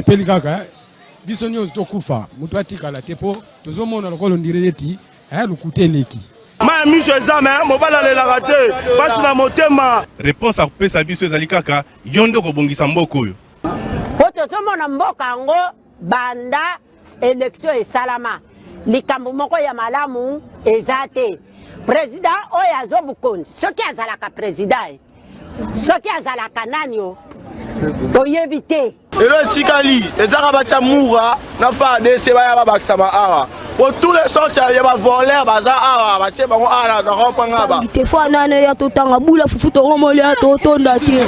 Peli kaka biso nyonso tokufa mutu atikala tepo tozomona lokolo ndireti lukuteleki ma miso ezame mobala lelaka te pasi na motema. Réponse akopesa biso ezali kaka yo nde kobongisa mboka oyo po tozomona mboka yango banda élection esalama likambo moko ya malamu eza te. Président oyo azobukonzi soki azalaka président soki azalaka nani o toyebi te. Elo tikali ezaka bacha mura na fa de se baya babakisa ba awa pour tous les sortes ya ba voler baza awa bache bango ala na kopanga ba te fa nane ya totanga bula fufu to romole ya totonda te.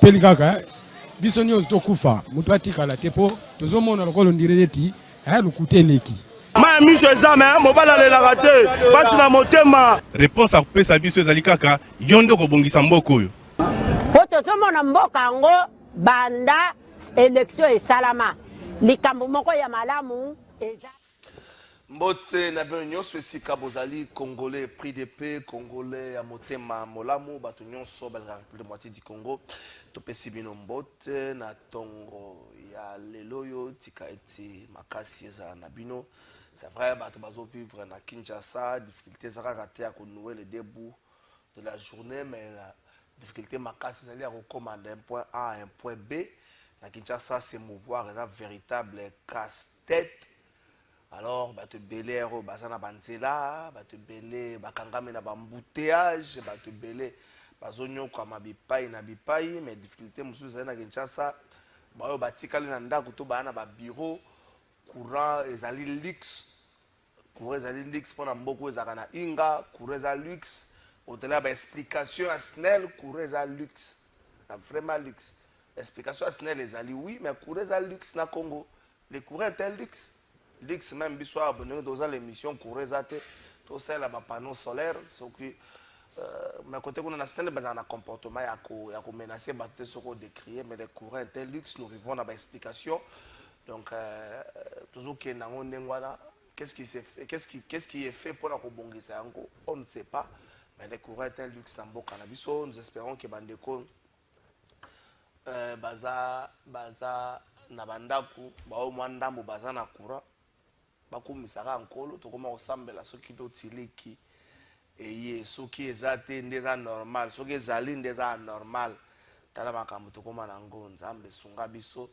Peli kaka biso nyonso tokufa mutu atikala tepo tozomona lokolo ndireti lukuteleki ma miso ezame mobala lelaka te pasi na motema. Réponse akopesa biso ezali kaka yo nde kobongisa mboka oyo po tozomona mboka yango banda élection esalama likambo moko ya malamu eza. Mbote na bien nyonso esika bozali congolais prix de paix congolais ya motema molamu bato nyonso balingaka République de moitié du Congo topesi bino mbote na tongo ya lelo oyo tika ete makasi eza na bino. C'est vrai bato bazovivre na Kinshasa difficulté ezaka kaka te ya konouer le début de la journée mais la difficulté makasi ezali ya kokoma d'un point A à un point B na Kinshasa se mouvoir eza véritable casse-tête. Alors bato belé ero bazana banzela bato belé bakangami na bambouteillage bato belé bazonyo kwa mabipai na bipai mais difficulté mususu zali na Kinshasa bayo batikali na ndako to bana ba bureau courant ezali luxe pona mboko ezaka na inga courant ezali luxe au-delà ba explication à SNEL courant ezali luxe vraiment luxe explication à SNEL ezali oui mais courant ezali luxe na Congo le courant est un luxe Lix même biso abonné dans l'émission Kourezate tout ça là panneau solaire ce qui mais côté qu'on a un bazar na comportement ya ko menacer bateau ce qu'on décrier mais les courants est luxe nous vivons dans ba explication donc toujours que na ngwana qu'est-ce qui est fait pour la kobongisa yango on ne sait pas mais les courants est luxe na mboka na biso nous espérons que bandeko baza na bandaku ba au mwandambo baza na courant bakumisaka nkolo tokoma kosambela soki totiliki eye soki ezate ndeza normal soki ezali ndeza normal tala makambo tokoma nango nzambe sunga biso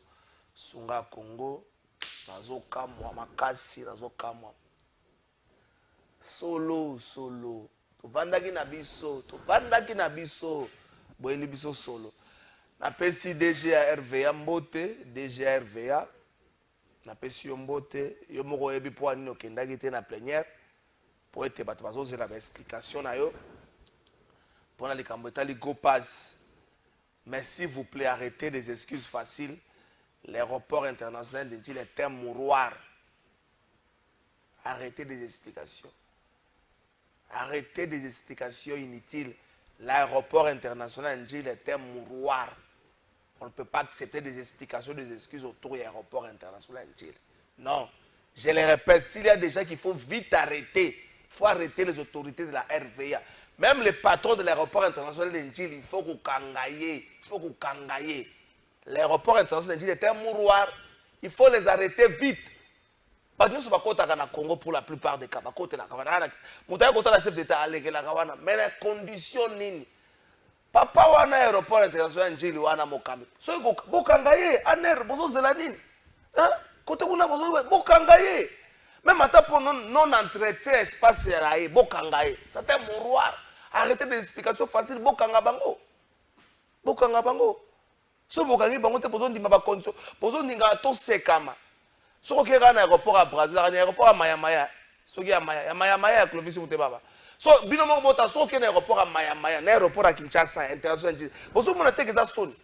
sunga Congo nazokamwa makasi nazokamwa solo tovandaki na biso boyeli biso solo napesi DG ya RVA mbote DG ya RVA napesi yo mbote yo moko yebi po anini okendaki te na plénière po ete bato bazozela ba explication na yo pona likambo etali go pass mais s'il vous plaît arrêtez des excuses faciles. L'aéroport international de Djil est un mouroir. Arrêtez des explications inutiles. L'aéroport international de Djil est un mouroir. On ne peut pas accepter des explications, des excuses autour de l'aéroport international de Djil. Non. Je le répète, s'il y a des gens qu'il faut vite arrêter, il faut arrêter les autorités de la RVA. Même les patrons de l'aéroport international de Djil, il faut qu'on kangaye. L'aéroport international de Djil est un mouroir. Il faut les arrêter vite. Parce que nous sommes au Congo pour la plupart des cas. Mais les conditions nini. Papa wana aéroport international Njili wana mokambi. So bokangaye aner bozo zelanini. Hein? Côté kuna bozo bokangaye. Même ata pour non entretien espace raé bokangaye. C'est un mouroir. Arrêtez des explications faciles bokanga bango. So bokangi bango te bozo ndima ba condition. Bozo ndinga to sekama. So ko kera na aéroport à Brazil, na aéroport à Mayamaya. So ki ya Mayamaya ya Clovis Mutebaba. So bino mo bota so ke na aéroport à Mayamaya, na aéroport à Kinshasa international. Bozo mona te keza soni.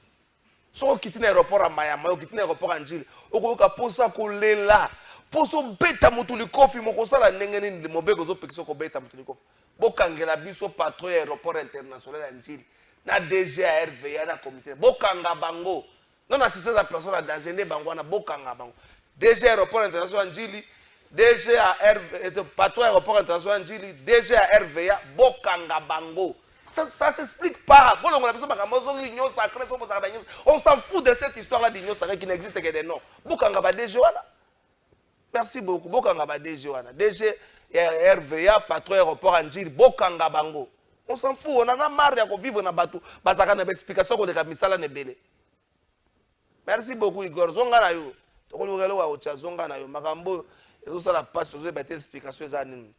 Soko kitine aéroport à Mayama, kitine aéroport à Njili. Okoyoka posa kolela. Poso beta mutuli kofi mokosala ndenge nini mobeko zo pekiso ko beta mutuli kofi. Bokangela biso patrouille aéroport international à Njili. Na DG à RVA na comité. Bokanga bango. Non assistance à personne à danger ne bango na bokanga bango. DG aéroport international à Njili, DG à RVA, patrouille aéroport international à Njili, DG à RVA, bokanga bango. Ça s'explique pas. On s'en fout de cette histoire-là d'union sacrée qui n'existe que des noms. Bokanga DG wana. Merci beaucoup. Bokanga DG wana. DG RVA, patrouille aéroport à Njili, bokanga bango. On s'en fout. On en a marre de vivre dans bateau. Bazaka na explication ko de kamisala nebele. Merci beaucoup Igor. Zonga na yo. Tokolokelo wa ocha zonga na yo. Makambo ezo sala passe tozo bete explication za nini.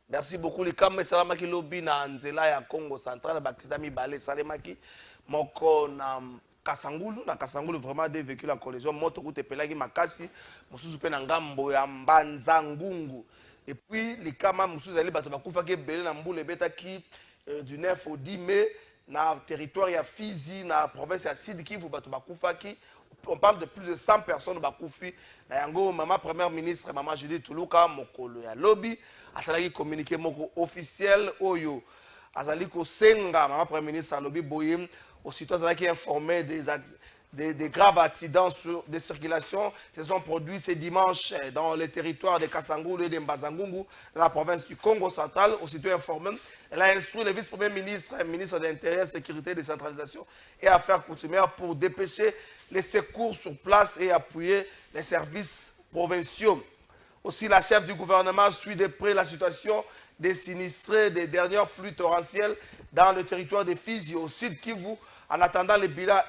Merci beaucoup les Kamé Salamaki Lobby na Nzela ya Congo central Bakita Mibale Salemaki moko na Kasangulu vraiment des véhicules en collision moto koute pelaki makasi mususu pe na ngambo ya Mbanzangungu et puis les Kama mususu ali bato bakufa ke belé na mbule betaki du 9 au 10 mai na territoire ya Fizi na province ya Sud Kivu bato bakufa ki on parle de plus de 100 personnes bakufi na yango maman première ministre maman Judith Tuluka mokolo ya lobby asalaki communiqué moko officiel oyo azali ko senga maman premier ministre à lobby boyem aussitôt azalaki informé des graves accidents de circulation qui se sont produits ce dimanche dans les territoires de Kasangulu et de Mbazangungu dans la province du Congo central. Aussitôt informé, elle a instruit le vice-premier ministre, ministre de l'Intérieur, Sécurité et Décentralisation et Affaires coutumières pour dépêcher les secours sur place et appuyer les services provinciaux. Aussi, la chef du gouvernement suit de près la situation des sinistrés des dernières pluies torrentielles dans le territoire de Fizi au sud Kivu, en attendant le bilan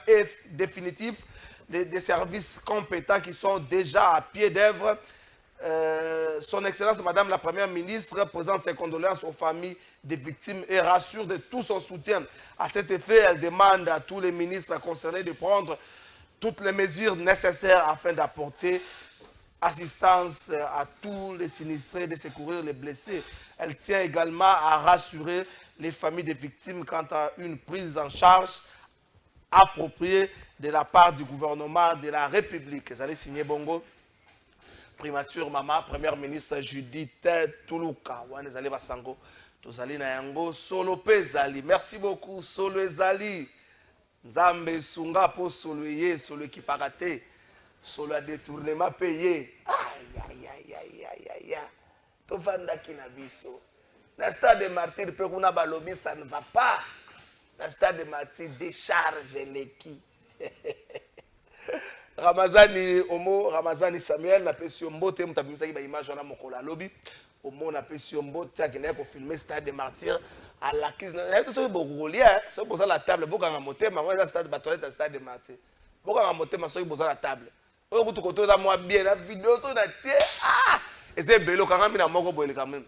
définitif des services compétents qui sont déjà à pied d'œuvre. Son Excellence, Madame la Première ministre, présente ses condoléances aux familles des victimes et rassure de tout son soutien. À cet effet, elle demande à tous les ministres concernés de prendre toutes les mesures nécessaires afin d'apporter assistance à tous les sinistrés, de secourir les blessés. Elle tient également à rassurer les familles des victimes quant à une prise en charge appropriée de la part du gouvernement de la République. Vous allez signer Bongo. Primature Maman, Première ministre Judith Tuluka. Vous allez basango. Vous allez na yango solo pezali. Merci beaucoup solo ezali. Nzambe sunga po solo ye solo qui parate. Solo a détournement payé. Aïe, aïe, aïe, aïe, aïe, aïe, aïe. Tovanda kinabiso. Na stade de martyr, peut qu'on a balobi, ça ne va pas. Na stade de martyr, décharge l'équipe. Ramazani, Omo, Ramazani Samuel, na pesio mbote, mtabimisa ki ba image wana mokola lobby. Omo na pesio mbote, akine ko filmer stade de martyr. À la crise, na to so bokolia, so boza la table, bokanga motema, moi stade ba toilette stade de martyr. Bokanga motema so boza la table. Oyo kutu kotoza mwa bien na vidéo so na tie ah et c'est belo quand même na moko boile quand même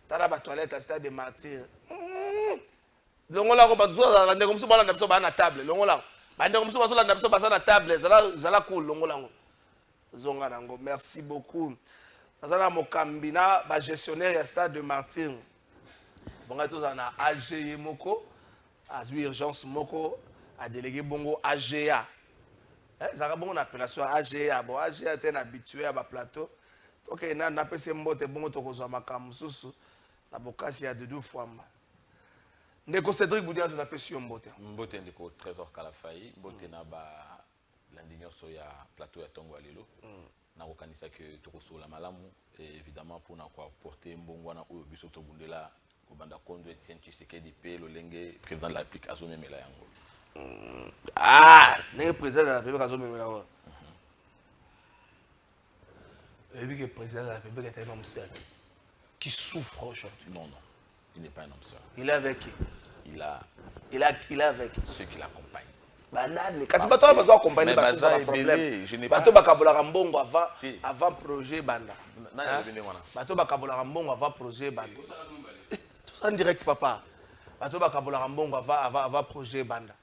tala ba toilette à stade de martyr longola ko ba toza la ndeko musu bana na biso ba na table longola ba ndeko musu ba so la na biso ba na table zala cool longola ngo zonga nango merci beaucoup zala mokambina ba gestionnaire ya stade de martyr bonga toza na AG moko azui urgence moko a délégué bongo AGA. Ça bon appellation AGA, bon AGA est habitué à plateau. Donc il n'a pas ces mots de bon to ko makamu susu na bokasi ya de deux fois. Ndeko Cédric Boudia to appelle sur mbote. Mbote ndeko Trésor Kalafai, mbote na ba l'indignon so ya plateau ya Tongo Alelo. Na kokanisa que to ko la malamu et évidemment pour na ko porter mbongo na oyo biso to bundela ko banda kondo Etienne Tshisekedi pe lo lenge président de la République azomemela yango. Ah, le président de la République a zomemela. Et puis que le président de la République est un homme seul qui souffre aujourd'hui. Non, non, il n'est pas un homme seul. Il est avec qui? Il a avec ceux qui l'accompagnent. Banane. Kasi bato ba besoin accompagner ba sur un problème. Bato ba kabola mbongo avant projet banda. Na venu wana. Bato ba kabola mbongo avant projet banda. Tout en direct papa. Bato ba kabola mbongo avant projet banda.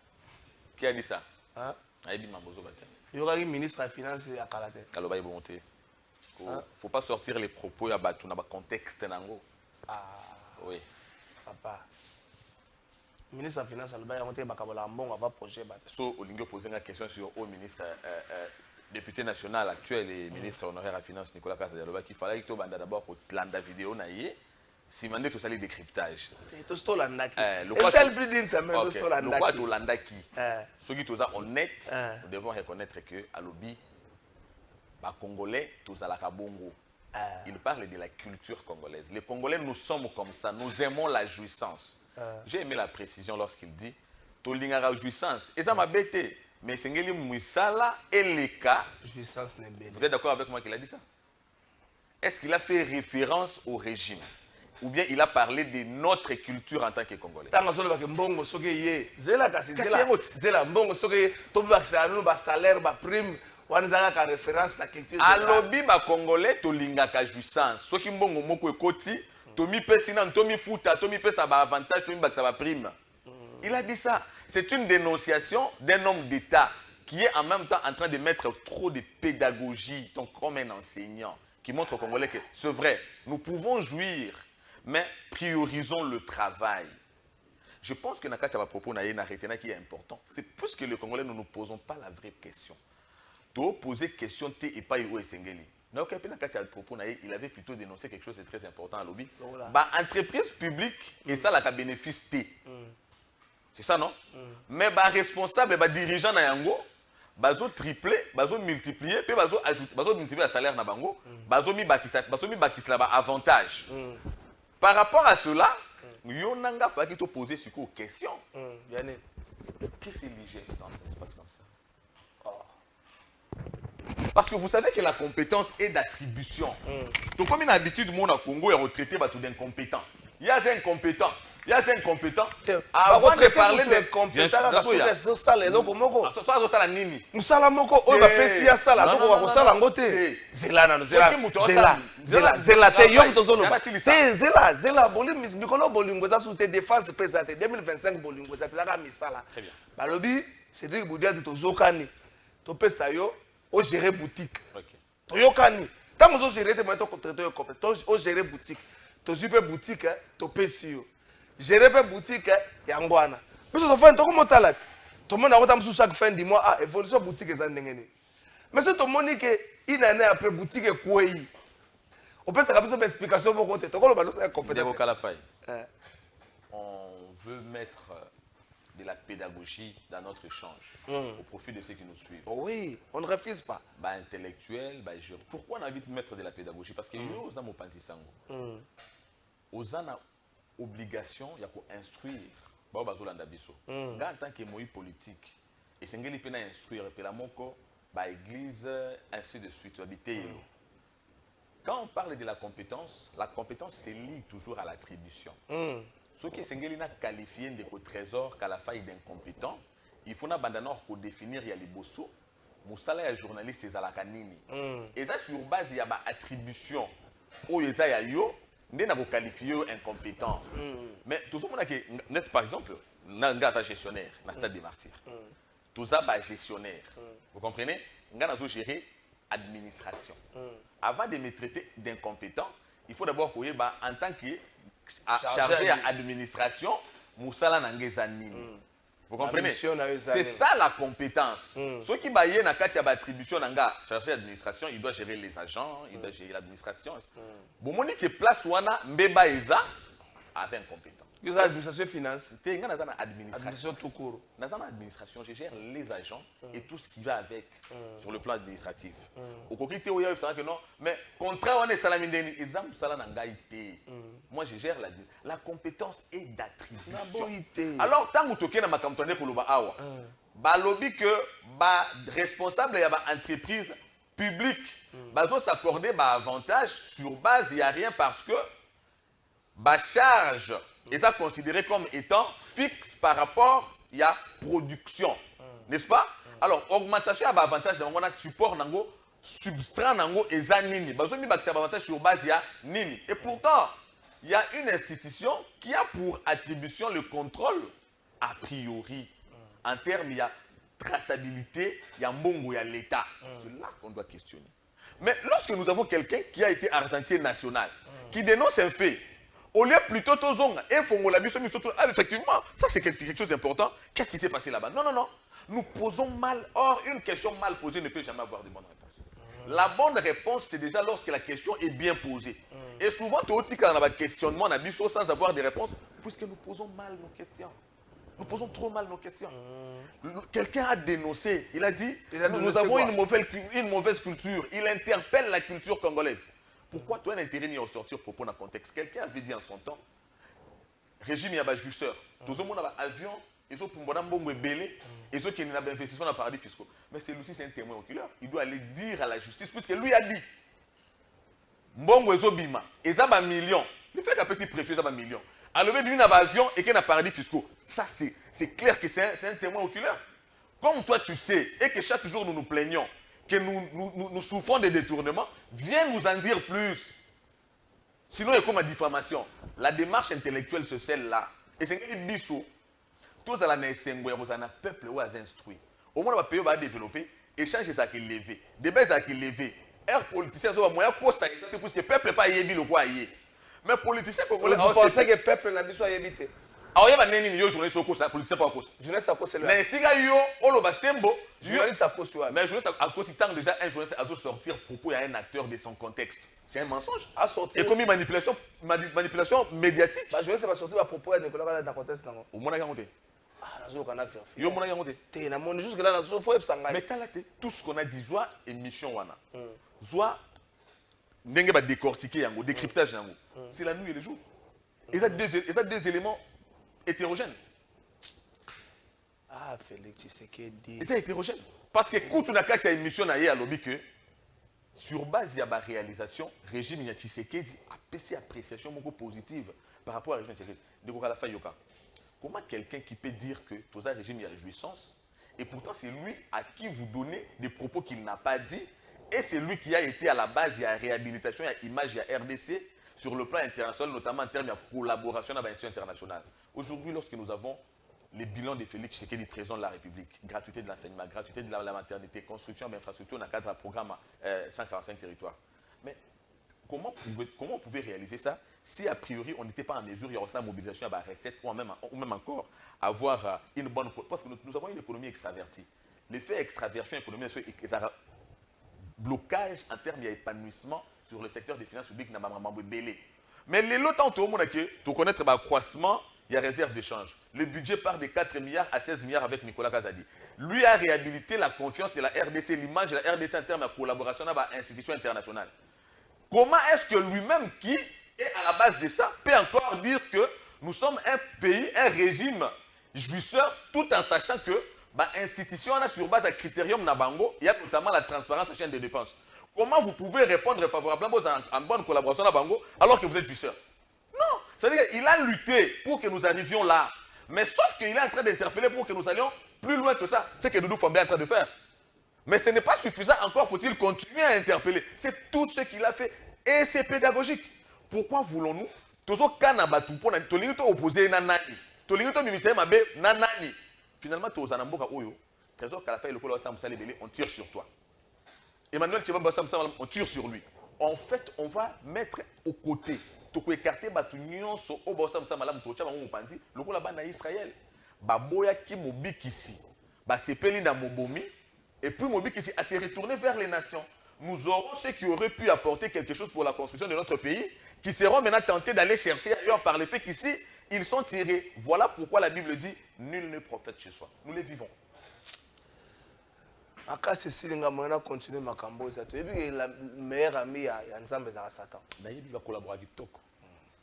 Qui a dit ça? Hein? A dit Mambozo Batia. Il y aura une ministre des Finances à Kalate. Kaloba est bonté. Faut pas sortir les propos à Batou, dans le contexte nango. Ah. Oui. Papa. ministre de finance alba yango te bakabola mbongo va projet ba So olingo poser une question sur au ministre député national actuel et ministre honoraire à finance Nicolas Kazadialoba qu'il fallait que banda d'abord pour landa vidéo na yé si mandé tout ça les décryptage to sto landa ki le tel plus d'une semaine to sto landa le quoi to landa qui ceux qui tous honnête nous devons reconnaître que à lobby ba congolais tous à la kabongo il parle de la culture congolaise. Les Congolais, nous sommes comme ça. Nous aimons la jouissance. J'ai aimé la précision lorsqu'il dit Tolingara jouissance. Et ça m'a bêté. Mais c'est Ngeli Mouissala et les cas. Jouissance n'est bien. Vous êtes d'accord avec moi qu'il a dit ça? Est-ce qu'il a fait référence au régime? Ou bien il a parlé de notre culture en tant que Congolais? Tant que mbongo soki ye zela kasi zela mbongo soki to bakisa no ba salaire ba prime. Wanzanga ka référence la culture alobi ba congolais to lingaka jouissance soki mbongo moko ekoti tomi pesina tomi futa tomi pesa ba avantage tomi bakisa ba prime. Il a dit ça. C'est une dénonciation d'un homme d'État qui est en même temps en train de mettre trop de pédagogie, donc comme un enseignant qui montre aux Congolais que c'est vrai, nous pouvons jouir, mais priorisons le travail. Je pense que Nakacha va propos qui est important. C'est plus que les Congolais ne nous posons pas la vraie question. Tu poser question T et pas où est Sengeli. Il avait plutôt dénoncé quelque chose de très important à lobby. Bah, entreprise publique et ça la bénéfice T. C'est ça non? Mais bah responsable, bah dirigeant na yango, bazo tripler, bazo multiplier, puis bazo ajouter, bazo multiplier le salaire na bango, bazo mi bâtisse là bas avantage. Par rapport à cela, yonanga fa qui te poser sur quoi question. Qu'est-ce que l'IGF quand ça se passe comme ça? Parce que vous savez que la compétence est d'attribution. Donc comme une habitude, mon Congo est retraité tout d'incompétent. Il y a un incompétent. Il y a un incompétent. Avant de parler des compétents, au gérer boutique. Toyokani. Tant que vous gérez des moyens de compétence, au gérer boutique. To super boutique, to pesio. Gérer pas boutique, yangwana. Mais tu fais un truc comme talat. Tout le monde a autant chaque fin du mois, ah, évolution boutique est zandengene. Mais c'est tout le monde qui une année après boutique est quoi? On peut savoir une explication pour côté. Tu vois le compétence. On veut mettre de la pédagogie dans notre échange au profit de ceux qui nous suivent. Oui, on ne refuse pas. Bah intellectuel, bah juriste. Pourquoi on a envie de mettre de la pédagogie? Parce que yo aux amopanti sango. Aux ana obligation ya ko instruire. Ba bazolanda biso. Nga en tant que moi politique et sengeli pena instruire pe la moko ba église ainsi de suite habité. Quand on parle de la compétence se lie toujours à l'attribution. Ce qui est qualifié de trésor qu'à la faille d'incompétent, il faut définir les bosso, moussala et journaliste et la kanini. Et ça sur base il y a une attribution où il y a yo, n'est pas qualifié incompétent. Mais tout ce monde qui par exemple, un gestionnaire, dans stade des martyrs. Tout ça gestionnaire. Vous comprenez? On a gérer administration. Avant de me traiter d'incompétent, il faut d'abord que en tant que chargé à l'administration, Moussala Nangezanini. Vous comprenez? C'est ça la compétence. Ceux qui baillent dans la attribution chargé d'administration, il doit gérer les agents, il doit gérer l'administration. Bon, mon qui place wana mbeba eza avec incompétent. L'administration finance. C'est une administration tout court. Dans l'administration, je gère les agents et tout ce qui va avec sur le plan administratif. Au côté où il y a que non, mais contraire on est salamindeni, exemple salanangaïté. Moi je gère la compétence est d'attribution. Alors tant que tu es dans ma campagne pour le awa, ba lobby que ba responsable y a ba entreprise publique, ba zo s'accorder ba avantage sur base il y a rien parce que ba charge et ça considéré comme étant fixe par rapport à la production. N'est-ce pas? Alors, augmentation à avantage, on a support, substrat, et ça, nini. Bazo mi bakta avantage sur base, il y a nini. Et pourtant, il y a une institution qui a pour attribution le contrôle a priori. En termes, il y a traçabilité, il y a mbongo, il y a l'État. C'est là qu'on doit questionner. Mais lorsque nous avons quelqu'un qui a été argentier national, qui dénonce un fait, Au lieu plutôt tozonga et fongola biso miso ah effectivement ça c'est quelque chose d'important. Qu'est-ce qui s'est passé là-bas? Non non non, nous posons mal. Or une question mal posée ne peut jamais avoir de bonnes réponses. La bonne réponse c'est déjà lorsque la question est bien posée. Et souvent tu as quand on a un questionnement na biso sans avoir de réponses puisque nous posons mal nos questions. Nous posons trop mal nos questions. Quelqu'un a dénoncé, il a dit nous avons une mauvaise culture. Il interpelle la culture congolaise. Pourquoi toi, un intérêt ni en sortir pour prendre un contexte? Quelqu'un avait dit en son temps, régime il y a des jouisseurs. Tout le monde a un avion, ils ont pour un bon belé, ils ont qu'il y a un investissement dans les paradis fiscaux. Mais celui-ci, c'est un témoin oculaire. Il doit aller dire à la justice, puisque lui a dit, Mbongo ezo bima, ils ont un million. Le fait qu'un petit précieux, ils ont un million. Alors, lui, il a un avion et qu'il y a un paradis fiscaux. Ça, c'est clair que c'est un témoin oculaire. Comme toi, tu sais, et que chaque jour, nous nous plaignons, que nous souffrons des détournements, viens nous en dire plus. Sinon, il y a comme une diffamation. La démarche intellectuelle, c'est celle-là. Et c'est que biso, tous à la naissance, un peuple ou à instruit. Au moins, le pays va développer, échange ça qui levé, débat ça qui levé. Air politicien, ça va moyen pour ça, parce que le peuple n'est pas yébi le quoi yé. Mais politicien congolais, vous pensez que le peuple n'a pas évité? Alors, il y a des journalistes qui sont politicien pour la cause. Journaliste à cause c'est là. Mais si il y a journaliste à cause ouais. mais journaliste à cause, il tente déjà un journaliste à sortir propos à un acteur de son contexte. C'est un mensonge. À sortir. Et comme une manipulation médiatique. Le journaliste va sortir à propos à Nicolas dans le contexte. Au moins, il y a raconté. Ah, la on a fait. Il y a raconté. Jusque là, il faut être mais tout ce qu'on a dit, soit émission, soit n'engue va décortiquer, décryptage, c'est la nuit et le jour. Il y a deux éléments hétérogène. Ah, Félix Tshisekedi. C'est hétérogène. Parce que quand on a une émission à lobby que sur base de la réalisation, le régime Tshisekedi a fait une appréciation beaucoup positive par rapport au régime Tshisekedi. Comment quelqu'un qui peut dire que tout ça régime il y a réjouissance et pourtant c'est lui à qui vous donnez des propos qu'il n'a pas dit et c'est lui qui a été à la base de la réhabilitation et l'image de la RDC sur le plan international, notamment en termes de collaboration avec l'institution internationale. Aujourd'hui, lorsque nous avons les bilans de Félix Tshisekedi, président de la République, gratuité de l'enseignement, gratuité de la maternité, construction d'infrastructures dans le cadre du programme 145 territoires. Mais comment on pouvait réaliser ça si a priori on n'était pas en mesure de la mobilisation à la recette ou même encore avoir une bonne... Parce que nous avons une économie extravertie. L'effet extraversion économique, c'est un blocage en termes d'épanouissement sur le secteur des finances publiques n'a pas belé. Mais les lots tant au monde que tu connais le croissement, il y a réserve d'échange. Le budget part de 4 milliards à 16 milliards avec Nicolas Kazadi. Lui a réhabilité la confiance de la RDC, l'image de la RDC en termes de collaboration avec l'institution internationale. Comment est-ce que lui-même qui est à la base de ça peut encore dire que nous sommes un pays, un régime jouisseur tout en sachant que l'institution sur base de critérium Nabango, il y a notamment la transparence à la chaîne des dépenses. Comment vous pouvez répondre favorablement en bonne collaboration à Bango alors que vous êtes jouisseur? Non, c'est-à-dire qu'il a lutté pour que nous arrivions là. Mais sauf qu'il est en train d'interpeller pour que nous allions plus loin que ça. C'est ce que Doudou Fambé est en train de faire. Mais ce n'est pas suffisant, encore faut-il continuer à interpeller. C'est tout ce qu'il a fait et c'est pédagogique. Pourquoi voulons-nous finalement, on tire sur toi. Emmanuel Tchébamba, on tire sur lui. En fait, on va mettre aux côtés. Tu peux écarter Batunion sur Obosam Samalam Tocha Mopandi, le coup là-bas en Israël. Baboya qui mobikisi, Basepeli na Mobomi, et puis mobikisi à se retourner vers les nations. Nous aurons ceux qui auraient pu apporter quelque chose pour la construction de notre pays, qui seront maintenant tentés d'aller chercher ailleurs par le fait qu'ici, ils sont tirés. Voilà pourquoi la Bible dit nul n'est prophète chez soi. Nous les vivons. Aka Cécile Ngamana continue ma camboza. Tu es la meilleure amie à Nzambe à Satan. D'ailleurs, il va collaborer avec Toko.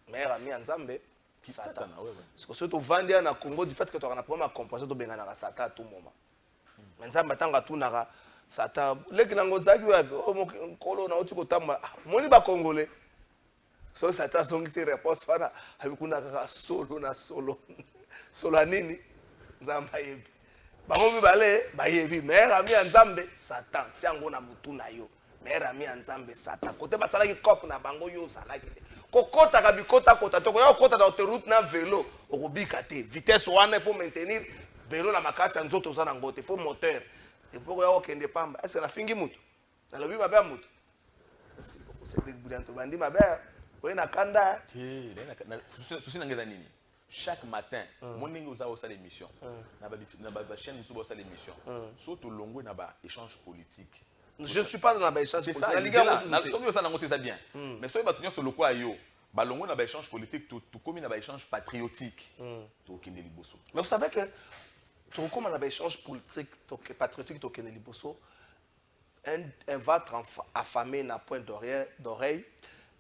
Meilleure amie à Nzambe qui Satan. Parce que surtout vendé en Congo du fait que tu as un problème à compenser de Bengana à Satan à tout moment. Nzambe tanga tout nara Satan. Les qui n'ont pas dit oh mon colo na otiko tamba. Moni ba congolais. So Satan son qui se réponse fana avec una solo na solo. Solo nini Nzamba yebi. Bango mibale bayebi meilleur ami ya Nzambe Satan tiango na mutu na yo meilleur ami ya Nzambe Satan kote basalaki cop na bango yo salaki kokota ka bikota kota toko yo kota na autoroute na vélo okobika te vitesse wana il faut maintenir vélo na makasi ya nzoto za na ngote faut moteur et pour yo okende pamba est-ce que la fingi mutu na lobi mabe mutu c'est des boudanto bandi mabe Oui, na kanda. Souci n'engage nini. Chaque matin, mon ningo usa osa l'émission. Na ba chaîne musu osa l'émission. Surtout longo na ba échange politique. Je ne suis pas dans l'échange politique. C'est ça, bien. Mais si tu sur le quoi yo, ba longo na ba échange politique, tu comme na ba échange patriotique. Mais vous savez que tout comme on a échange politique, patriotique, tu connais liboso. Un ventre affamé n'a point d'oreille.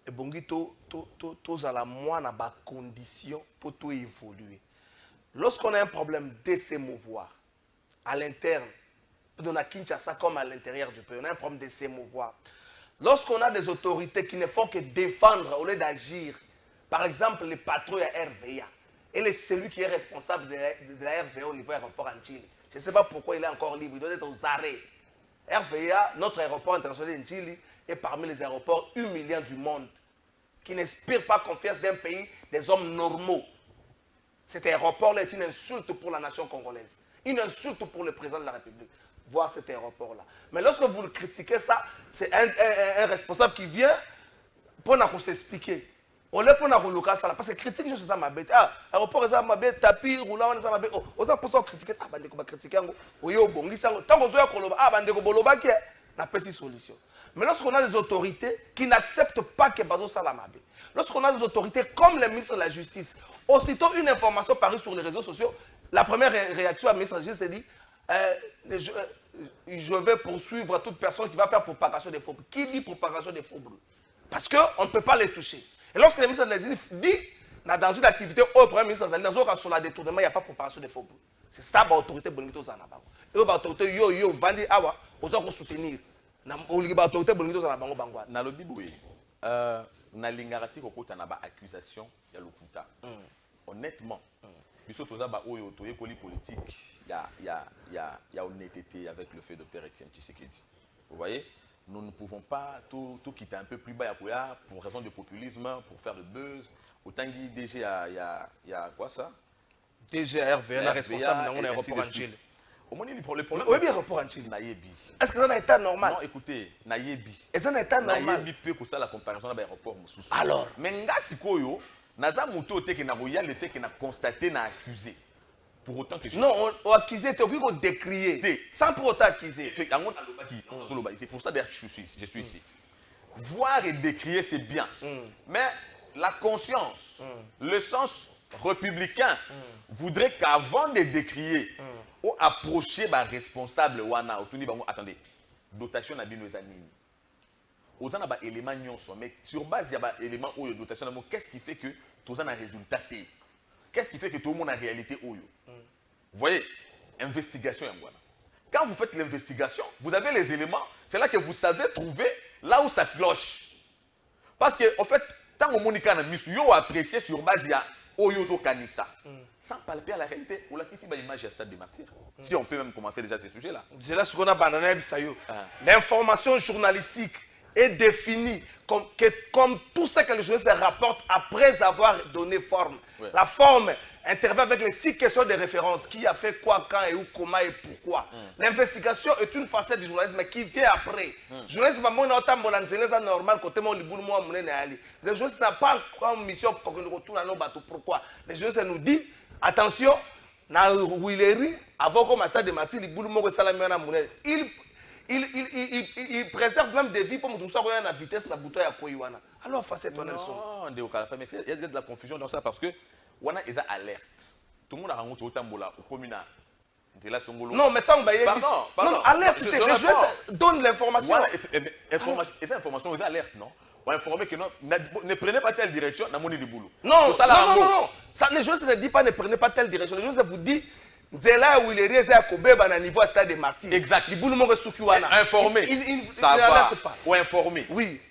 Et bongi tous à la moindre bas condition pour tout évoluer. Lorsqu'on a un problème de s'émouvoir à l'interne, de la Kinshasa comme à l'intérieur du pays, on a un problème de s'émouvoir. Lorsqu'on a des autorités qui ne font que défendre au lieu d'agir, par exemple les patrouilles à RVA, et celui qui est responsable de la RVA au niveau aéroport en Chili, je ne sais pas pourquoi il est encore libre, il doit être aux arrêts. RVA, notre aéroport international de Chili, est parmi les aéroports humiliants du monde, qui n'inspirent pas confiance d'un pays des hommes normaux. Cet aéroport-là est une insulte pour la nation congolaise, une insulte pour le président de la République, voir cet aéroport-là. Mais lorsque vous le critiquez, ça, c'est un responsable qui vient pour nous s'expliquer. On l'a pour nous le ça, parce que critique, je suis ça ma bête. Ah, aéroport, ça ma bête, tapis, roulant, ça ma bête. On a pour ça critiquer, ah, bandeko ba critiquer, oui, au bon, tant qu'on soit koloba, ah, bandeko boloba qui n'a pas de solution. Mais lorsqu'on a des autorités qui n'acceptent pas que Bazo Salamabé, lorsqu'on a des autorités comme le ministre de la Justice, aussitôt une information parue sur les réseaux sociaux, la première réaction à ministre de la Justice, c'est dit je vais poursuivre toute personne qui va faire propagation des faux bruits. Qui dit propagation des faux bruits? Parce qu'on ne peut pas les toucher. Et lorsque le ministre de la Justice dit dans une activité au premier ministre de la Justice, sur la détournement, il n'y a pas de propagation des faux bruits. C'est ça l'autorité bonito Zanaba. Et l'autorité yo va dire awa, aux autres soutenir. Na lobi boye na lingarati kokota na ba accusation ya lokuta honnêtement biso toza ba oyo toye koli politique ya honnêteté avec le fait docteur Etienne Tshisekedi. Vous voyez, nous ne pouvons pas tout quitter un peu plus bas ya pour raison de populisme, pour faire le buzz. Autant que DG ya quoi ça, DG RVA responsable dans l'aéroport en Chili. Le problème. Oui, bien rapport en Chili. Est-ce que c'est un état normal? Non, écoutez, nayebi. Est-ce un état normal? Nayebi peut que ça la comparaison avec l'aéroport Moussous. Alors. Mais nga sikoyo, naza muto te que na roya le fait que na constaté na accusé. Pour autant que je. Non, on accusé te qu'on décrier. Sans pour autant accuser. C'est pour ça d'ailleurs que je suis ici. Voir et décrier c'est bien. Mais la conscience, le sens républicain voudrait qu'avant de décrier ou approcher les responsables wana attendez, dotation na bino ezanini. Aux an ba élément nyonso mais sur base ya ba élément oyo dotation na qu'est-ce qui fait que tous an a résultat? Qu'est-ce qui fait que tout le monde a réalité oyo? Vous voyez, investigation ya wana. Quand vous faites l'investigation, vous avez les éléments, c'est là que vous savez trouver là où ça cloche. Parce que en fait, tant que monika na misu yo apprécier sur base ya Oyozo Kanissa, sans palper à la réalité, ou la critique de l'image à stade des martyrs. Si on peut même commencer déjà ces sujets-là. C'est là ce qu'on a abandonné. L'information journalistique est définie comme tout ce que le journaliste rapporte après avoir donné forme. Ouais. La forme intervient avec les 6 questions de référence. Qui a fait quoi, quand et où, comment et pourquoi. L'investigation est une facette du journalisme qui vient après. Le journaliste va normal côté le journaliste n'a pas comme mission pour que nous retournions à nos bateaux. Pourquoi? Le journaliste nous dit attention, na Willery, avant qu'on stade de Mathilde, il préserve même des vies pour nous sortir à la vitesse la bouteille à Koywana. Alors, facette ton leçon. Non, il y a de la confusion dans ça parce que on a des alertes. Tout le monde a rencontré autant au communal. Non, mais tant que non, alerte, les journalistes donnent l'information. Et cette information, vous alerte, non? On va informer que non, ne prenez pas telle direction, n'a moni du boulot. Non, non. Ça, les journalistes ne disent pas ne prenez pas telle direction. Les journalistes vous disent Zela ou il est réalisé à Kobe, à niveau à stade des martyrs. Exact. Il boule mon informé. Ça va. Ou informé. Oui.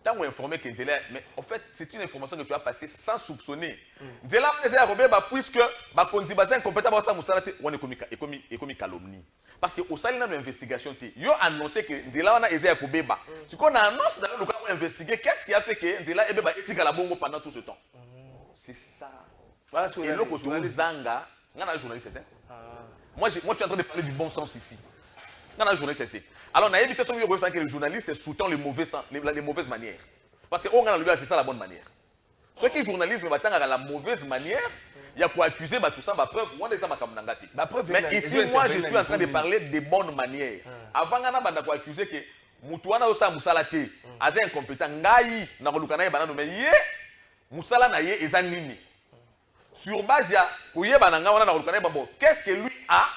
Tant qu'on informé que Zela, mais en fait, c'est une information que tu vas passer sans soupçonner. Zela, on est à Kobe, puisque Bakondi Bazin compétent à Moussalate, on est comme calomnie. Parce qu'au sein de l'investigation, ils ont annoncé que Zela on a été à Kobe. Ce qu'on annonce dans le cas où investiguer, qu'est-ce qui a fait que Zela est à la bongo pendant tout ce temps? C'est ça. Voilà ce que l'autre Zanga. Journaliste, moi, je suis en train de parler du bon sens ici. Alors, on a évité que le journaliste soutient les mauvaises manières. Parce que on a c'est ça la bonne manière. Ceux qui journalisme battent la mauvaise manière, il y a quoi accuser tout ça, ma preuve, mais ici, moi, je suis en train de parler des bonnes manières. Avant, on a accusé que Moutouana osa musala te, aza incompétent, ngai na kolukana ye banano, mais ye musala na ye eza nini. Sur base ya koye bananga wana na kolukana ye babo, qu'est-ce que lui a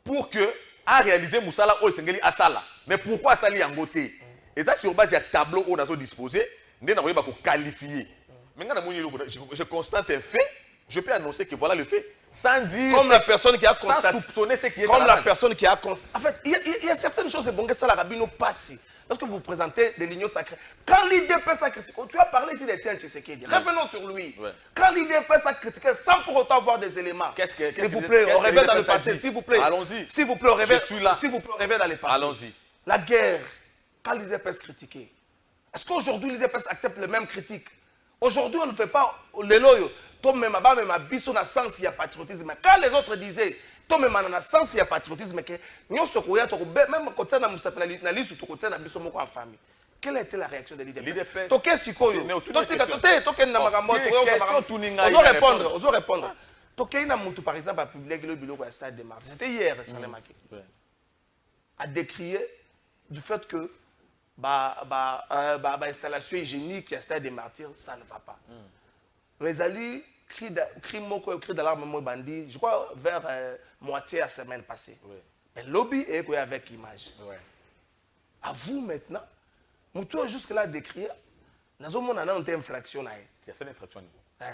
pour que a réaliser musala o sengeli asala. Mais pourquoi asali yango te? Et ça sur base ya tableau on a disposé, ndé na koye ba ko qualifier. Mais ngana moni je constate un fait, je peux annoncer que voilà le fait. Sans dire. Comme la personne qui a constaté. Sans soupçonner ce qui est. Comme la personne qui a constaté. En fait, il y a certaines choses, bon, que ça, la rabino passe. Parce que vous présentez des lignes sacrées. Quand l'IDP s'est critiqué, tu as parlé ici d'Étienne Tshisekedi. Revenons sur lui. Ouais. Quand l'IDP s'est critiqué sans pour autant avoir des éléments. S'il vous plaît, on revient dans le passé. S'il vous plaît. Allons-y. S'il vous plaît, on revient. Je suis là. S'il vous plaît, on revient dans le passé. Allons-y. La guerre. Quand l'IDP s'est critiqué. Est-ce qu'aujourd'hui l'IDP accepte les mêmes critiques? Aujourd'hui, on ne fait pas les loyaux. Toi, même à biso na sens il y a patriotisme. Quand les autres disaient, toi même na sens il y a patriotisme, que nous sommes même quand on a na liste tout côté na biso moko en famille. Quelle a été la réaction de l'IDP? Toké sikoyo. Toké na makambo. On doit répondre. Toké na mutu par exemple a publié le biloko à Stade des Martyrs. C'était hier récemment. A décrié du fait que installation hygiénique à Stade des Martyrs, ça ne va pas. Mais Ali cri d'alarme bandit, je crois vers moitié la semaine passée. Oui. Mais lobby est avec image. Oui. À vous maintenant, nous tous jusque-là décrire, nous avons une infraction. C'est une infraction.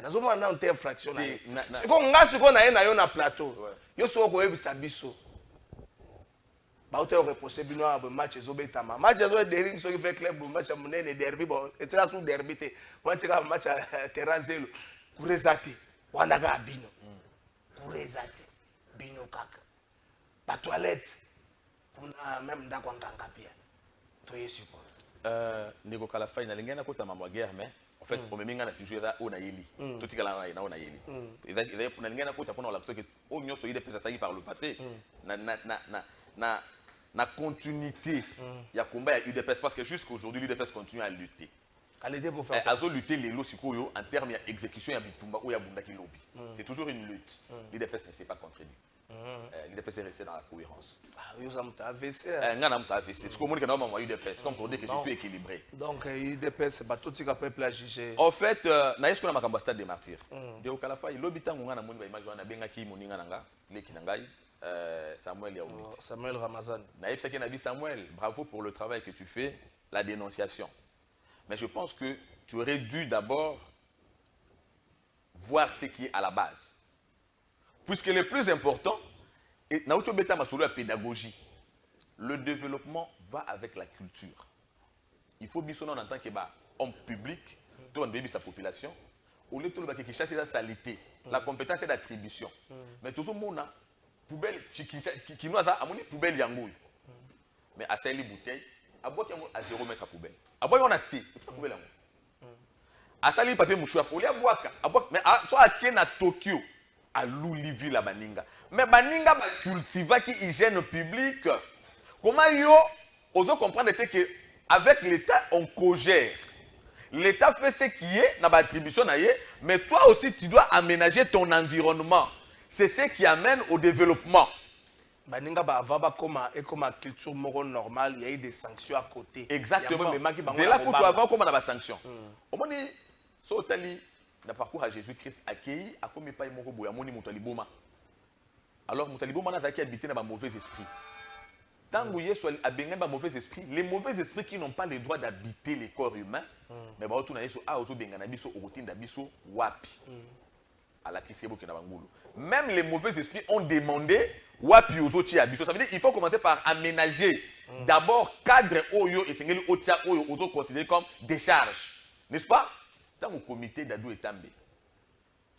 Nous avons une infraction. C'est comme on a un plateau. Nous sommes biso. Bah tu as reproché binoa le match ezobetama. Match ezobetama ceux qui fait club match monene derby bon et là sous derby te. On tira match terrain zéro. Kurezate. Wanaga bino. Kurezate. Bino kaka. Ba toilette. On a même ndako nganga pia. Toye support. Nego kala fa ina lingana kota mamwa guerre mais en fait on meminga na sijue za ona yeli. Tout tikala na ona yeli. Et là pour lingana kota pona la parce que o nyoso ide pesa ça par le passé. Na continuité, il y a combat à UDPS parce que jusqu'à aujourd'hui, l'UDPS continue à lutter. À lutter les lots en termes d'exécution ou de lobby. C'est toujours une lutte. L'UDPS ne s'est pas contredit. L'UDPS est resté dans la cohérence. Vous avez AVC. C'est ce qu'on dit que nous UDPS, comme pour dire que je suis équilibré. Donc, l'UDPS, c'est tout ce qu'on peut à juger. En fait, nous avons un stade des martyrs. De Okalafa, il lobby tant qu'on a une image, on a bien qui moninga les kinangai. Samuel Yaoumit. Samuel Ramazan. Naïf Sakenabi Samuel, bravo pour le travail que tu fais, la dénonciation. Mais je pense que tu aurais dû d'abord voir ce qui est à la base. Puisque le plus important, et Naoutio Beta Masolo la pédagogie, le développement va avec la culture. Il faut bien en tant qu'homme public, tout le monde sa population, au lieu de tout le monde qui cherche la saleté, la compétence et l'attribution. Mais tout le monde poubelle qui nous a amené poubelle yango mais à celle bouteille à boire à 0 mètre à poubelle à boire on a 6 poubelle yango à sali papier mouchoir pour les boire à boire mais soit à na Tokyo à Louisville la baninga mais baninga ba cultiva qui hygiène publique comment yo oso comprendre que avec l'état on cogère l'état fait ce qui est na ba attribution na yé mais toi aussi tu dois aménager ton environnement. C'est ce qui amène au développement. Baninga comme culture normale, il y a eu des sanctions à côté. Exactement. C'est là pour toi avoir comme on a des sanctions. Au moment où Sotali n'a parcours à Jésus-Christ accueilli, à comme il pas mon robot, à mon Moutaliboma. Alors Moutaliboma n'a pas habité dans un mauvais esprit. Tant que Yesu a bien un mauvais esprit, les mauvais esprits qui n'ont pas le droit d'habiter les corps humains, mais bah tout na Yesu a ozo bengana biso routine d'abiso wapi. À la Kisebo qui n'a pas ngulu. Même les mauvais esprits ont demandé wapi ozo abiso. Ça veut dire qu'il faut commencer par aménager d'abord cadre oyo et sengeli otia oyo ozo considéré comme décharge. N'est-ce pas? Dans le comité d'Adou et Tambe,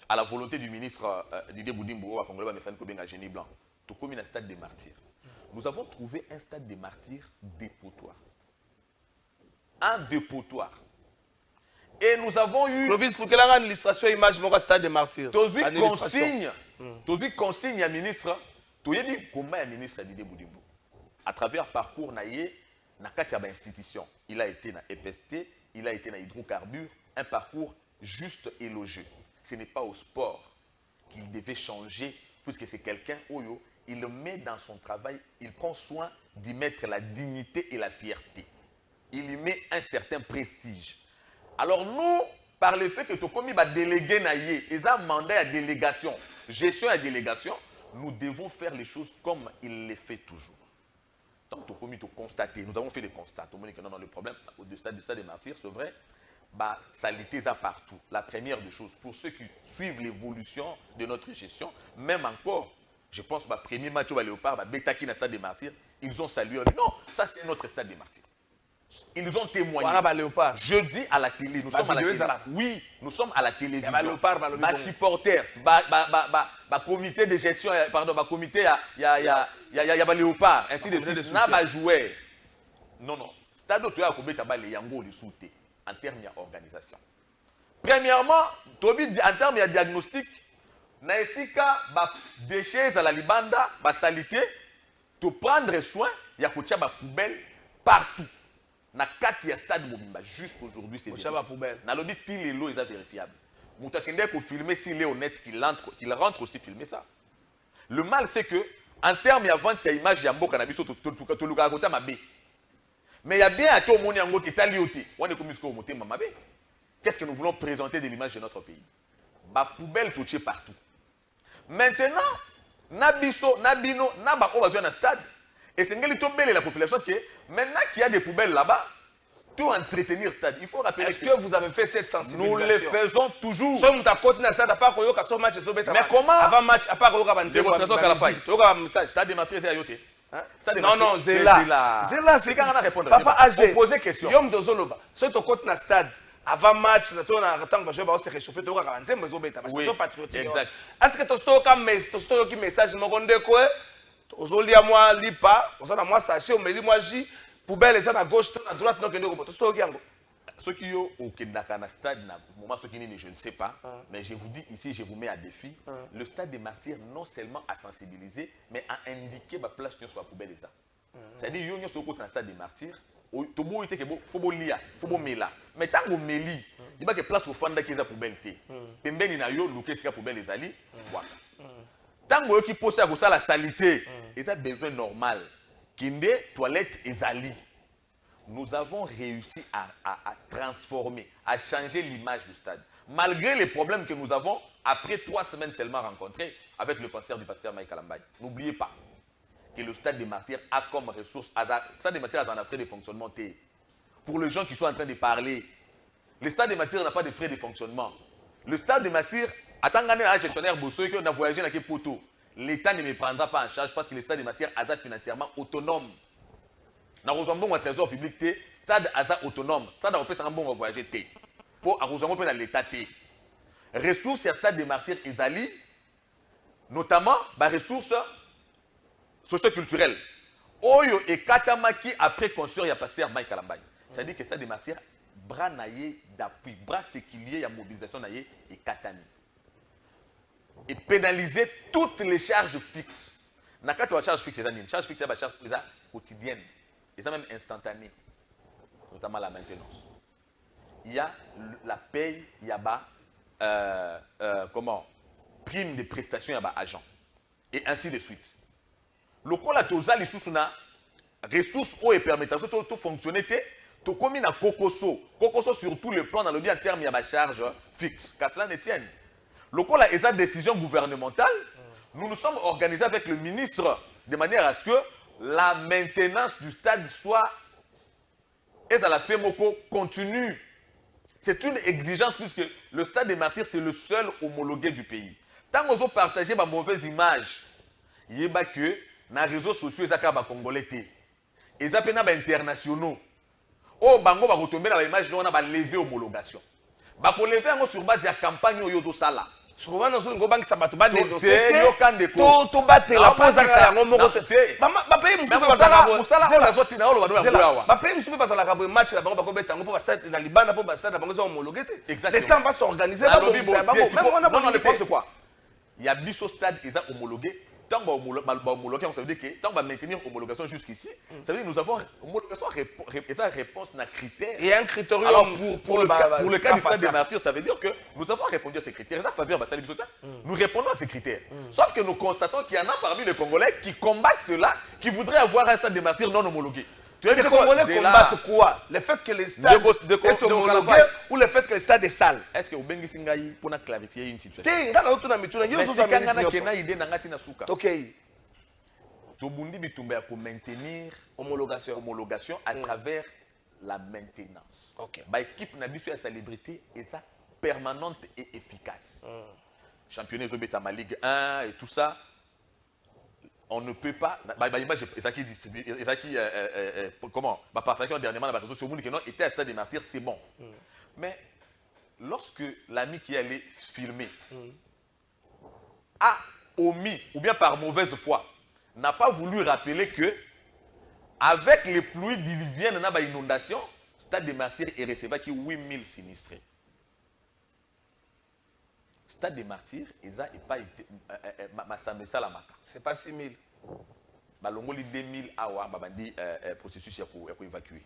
à la volonté du ministre Didier Boudimbo, à Congolais Messane Kobenga Génie Blanc, tout comme un stade des martyrs. Nous avons trouvé un stade des martyrs dépotoir. Un dépotoir. Et nous avons eu... Clovis, pour quelle administration image mon stade des martyrs? Tozi consigne à ministre, tu as dit comment un ministre Didier Boudimbo. À travers parcours naïe, na katia institution. Il a été na EPST, il a été dans hydrocarbures, un parcours juste élogieux. Ce n'est pas au sport qu'il devait changer, puisque c'est quelqu'un, Oyo, il le met dans son travail, il prend soin d'y mettre la dignité et la fierté. Il y met un certain prestige. Alors nous, par le fait que Tokomi va déléguer naïe, et ça mandat à délégation, gestion à délégation, nous devons faire les choses comme il les fait toujours. Donc Tokomi te constater, nous avons fait des constats. Tout le monde dit que non, le problème au stade des martyrs, c'est vrai, bah, saleté ça partout. La première des choses, pour ceux qui suivent l'évolution de notre gestion, même encore, je pense que le premier match au Léopard, bah, Betaki dans le stade des martyrs, ils ont salué. Non, ça c'est notre stade des martyrs. Ils ont témoigné. Je dis à la télé, nous sommes à la télé. Oui, nous sommes à la télévision. Ma supporters, ma comité de gestion, pardon, ma comité, il y a Léopard, ainsi de suite. N'a pas joué. Non, non. Stade où tu as combien de yango de souté en termes d'organisation. Premièrement, en termes de diagnostic, naesika ba déchets à la libanda, ba salité, te prendre soin, il y a kocha ba poubelle partout. Na kati ya stade Mobimba jusqu'aujourd'hui c'est vérifiable. Poubelle. Na lobby til l'eau est vérifiable. Moutakende ko filmer si est honnête qu'il rentre aussi filmer ça. Le mal c'est que en termes de vente ya image ya mboka na biso to luka kota mabe. Mais il y a bien à tout le monde yango qui talioté. On est comme jusqu'au moté mabe. Qu'est-ce que nous voulons présenter de l'image de notre pays? Ba poubelle touchée partout. Maintenant, nabiso, nabino, naba on va jouer dans stade. Et c'est la population qui est, maintenant qu'il y a des poubelles là-bas, tout entretenir le stade. Il faut rappeler. Est-ce que vous avez fait cette sensibilisation? Nous le faisons toujours. Mais comment? Avant match, à part Stade de Martyrs, c'est Ayoté. Non, non, Zéla. Zéla, c'est quand on a répondu. Papa âgé. Poser question. Yom Dozoloba. Si tu côté dans stade, avant match, tu as un temps que je vais se réchauffer, tu as un temps patriotique. Exact. Est-ce que tu as un message, Ozolia moi lipa, ozana moi sachet, omeli moi J, poubelle eza na gauche, na droite, non kende ko boto. Sto yango. Ceux qui ont au Kendaka na stade na moment ceux qui ne je ne sais pas, mais je vous dis ici, je vous mets à défi, le stade des martyrs non seulement a sensibilisé, mais a indiqué la place que soit poubelle eza. C'est-à-dire yo nyonso ko na stade des martyrs, to bo ite ke bo faut bo lia, faut bo mela. Mais tant que meli, il ba que place au fanda ki eza poubelle té. Pembeni na yo luke tika poubelle ezali, voilà. Tant que qui pose à la salité, ils ont besoin normal. Kinde, toilette et zali. Nous avons réussi à transformer, à changer l'image du stade. Malgré les problèmes que nous avons, après 3 semaines seulement rencontrés, avec le concert du pasteur Mike Alambaye. N'oubliez pas que le stade des martyrs a comme ressource, le stade des martyrs a un frais de fonctionnement. Pour les gens qui sont en train de parler, le stade des martyrs n'a pas de frais de fonctionnement. Le stade des martyrs, attends, un gestionnaire Bosso qui a voyagé dans quel poteau. L'État ne me prendra pas en charge parce que le stade des martyrs est financièrement autonome. Dans le bon trésor public, stade est autonome. Stade européen est bon voyager. Pour arroser l'État. Ressources à stade des martyrs Ezali, notamment les ressources socio-culturelles. Oyo et Katamaki après construire il y a pasteur Mike Alambaye. C'est-à-dire que le stade des martyrs, bras naïe d'appui, bras séculier, il y a mobilisation naïe et Katani. Et pénaliser toutes les charges fixes. Dans le cas de la charge fixe, les charges fixes, c'est la charge quotidienne. Et ça même instantanée. Notamment la maintenance. Il y a la paye, il y a prime de prestations, il y a agent. Et ainsi de suite. Le cas là, tu as les ressources et permettant de fonctionner. Tu as commis un cocoso. Cocoso sur tous les plans, dans le bien terme, il y a ma charge fixe. Qu'à cela ne tienne. Le cas là, il y a une décision gouvernementale. Nous nous sommes organisés avec le ministre de manière à ce que la maintenance du stade soit et dans la FEMOCO continue. C'est une exigence puisque le stade des martyrs, c'est le seul homologué du pays. Tant qu'on a partagé ma mauvaise image, il y a que dans les réseaux sociaux, il y a des Congolais. Il y a des internationaux. Oh, bango va retomber dans l'image, on a levé homologation. Pour lever sur base de la campagne Yozo Sala. Souvent, nous avons banque sabato ba négocier. To battre la pose à la yango moko te. Ba paye musupe bazala. Musala on a sorti na olo ba. Ba paye musupe bazala ka match la bango ba ko beta ngo pour stade na libanda pour stade na bango zo homologué te. Les temps va s'organiser ba non, le problème c'est quoi? Il y a biso stade ils ont homologué tant que homologation, ça veut dire que tant qu'on va maintenir homologation jusqu'ici, ça veut dire que nous avons homologation réponse à critère. Il y a un critérium. Alors pour le cas du Stade des Martyrs, ça veut dire que nous avons répondu à ces critères. Ça faveur Bassali Bissota, nous répondons à ces critères. Sauf que nous constatons qu'il y en a parmi les Congolais qui combattent cela, qui voudraient avoir un Stade des Martyrs non homologué. Les Congolais combattent quoi? Le fait que les stades est homologué ou le fait que les stades est sale? Est-ce que vous avez Singaï pour clarifier une situation? Ok. Tobundi Bitumba pour maintenir homologation à travers la maintenance. Ok. L'équipe n'a pas sa célébrité et ça permanente et efficace. Championnat Zobeta ma Ligue 1 et tout ça. On ne peut pas. L'image est distribuée. Comment partager dernièrement la réseau sur le monde qui était à Stade des Martyrs, c'est bon. Mais lorsque l'ami qui allait filmer a omis, ou bien par mauvaise foi, n'a pas voulu rappeler que, avec les pluies diluviennes, il y a une inondation, Stade des Martyrs est recevé 8000 sinistrés. Stade des Martyrs, ils n'ont pas été. C'est pas 6 000. Balongoli 2000 awa, babandi processus pour évacuer.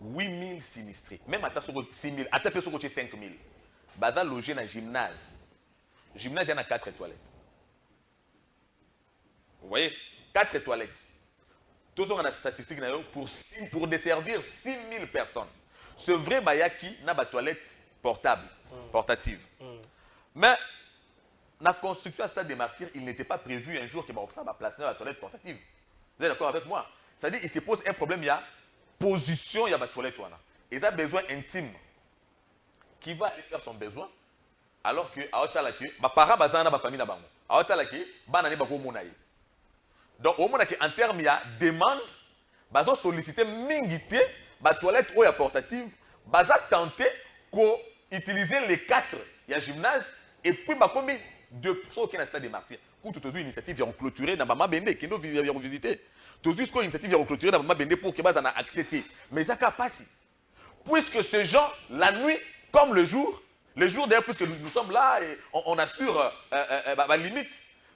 8000 sinistrés. Même à 6 000, à 5 000. Bada logé dans le gymnase. Le gymnase, il y en a 4 toilettes. Vous voyez, 4 toilettes. Tous on a la statistique pour desservir 6 000 personnes. Ce vrai Bayaki n'a pas de toilette portable, portative. Mais la construction à Stade des Martyrs, il n'était pas prévu un jour qu'il va placer la toilette portative. Vous êtes d'accord avec moi? C'est-à-dire qu'il se pose un problème, il y a position, il y a la toilette. Et il a besoin intime. Qui va aller faire son besoin alors que, à Otalaki, mes parents, ma famille, à Otalaki, banani bako monaï. Donc, au moment en termes, il y a demande, ils solliciter mingité, la toilette ou la portative, ils tenter d'utiliser les 4, il y a gymnase, et puis, combien de personnes qui ont Stade des Martyrs. Pour toutes les initiatives, ils ont clôturé dans Maman Bende, qui nous ont visité. Toutes les initiatives, ils ont clôturé dans Maman Bende pour qu'ils aient accepté. Mais ça n'a pas si. Puisque ces gens, la nuit, comme le jour d'ailleurs, puisque nous sommes là et on assure la limite,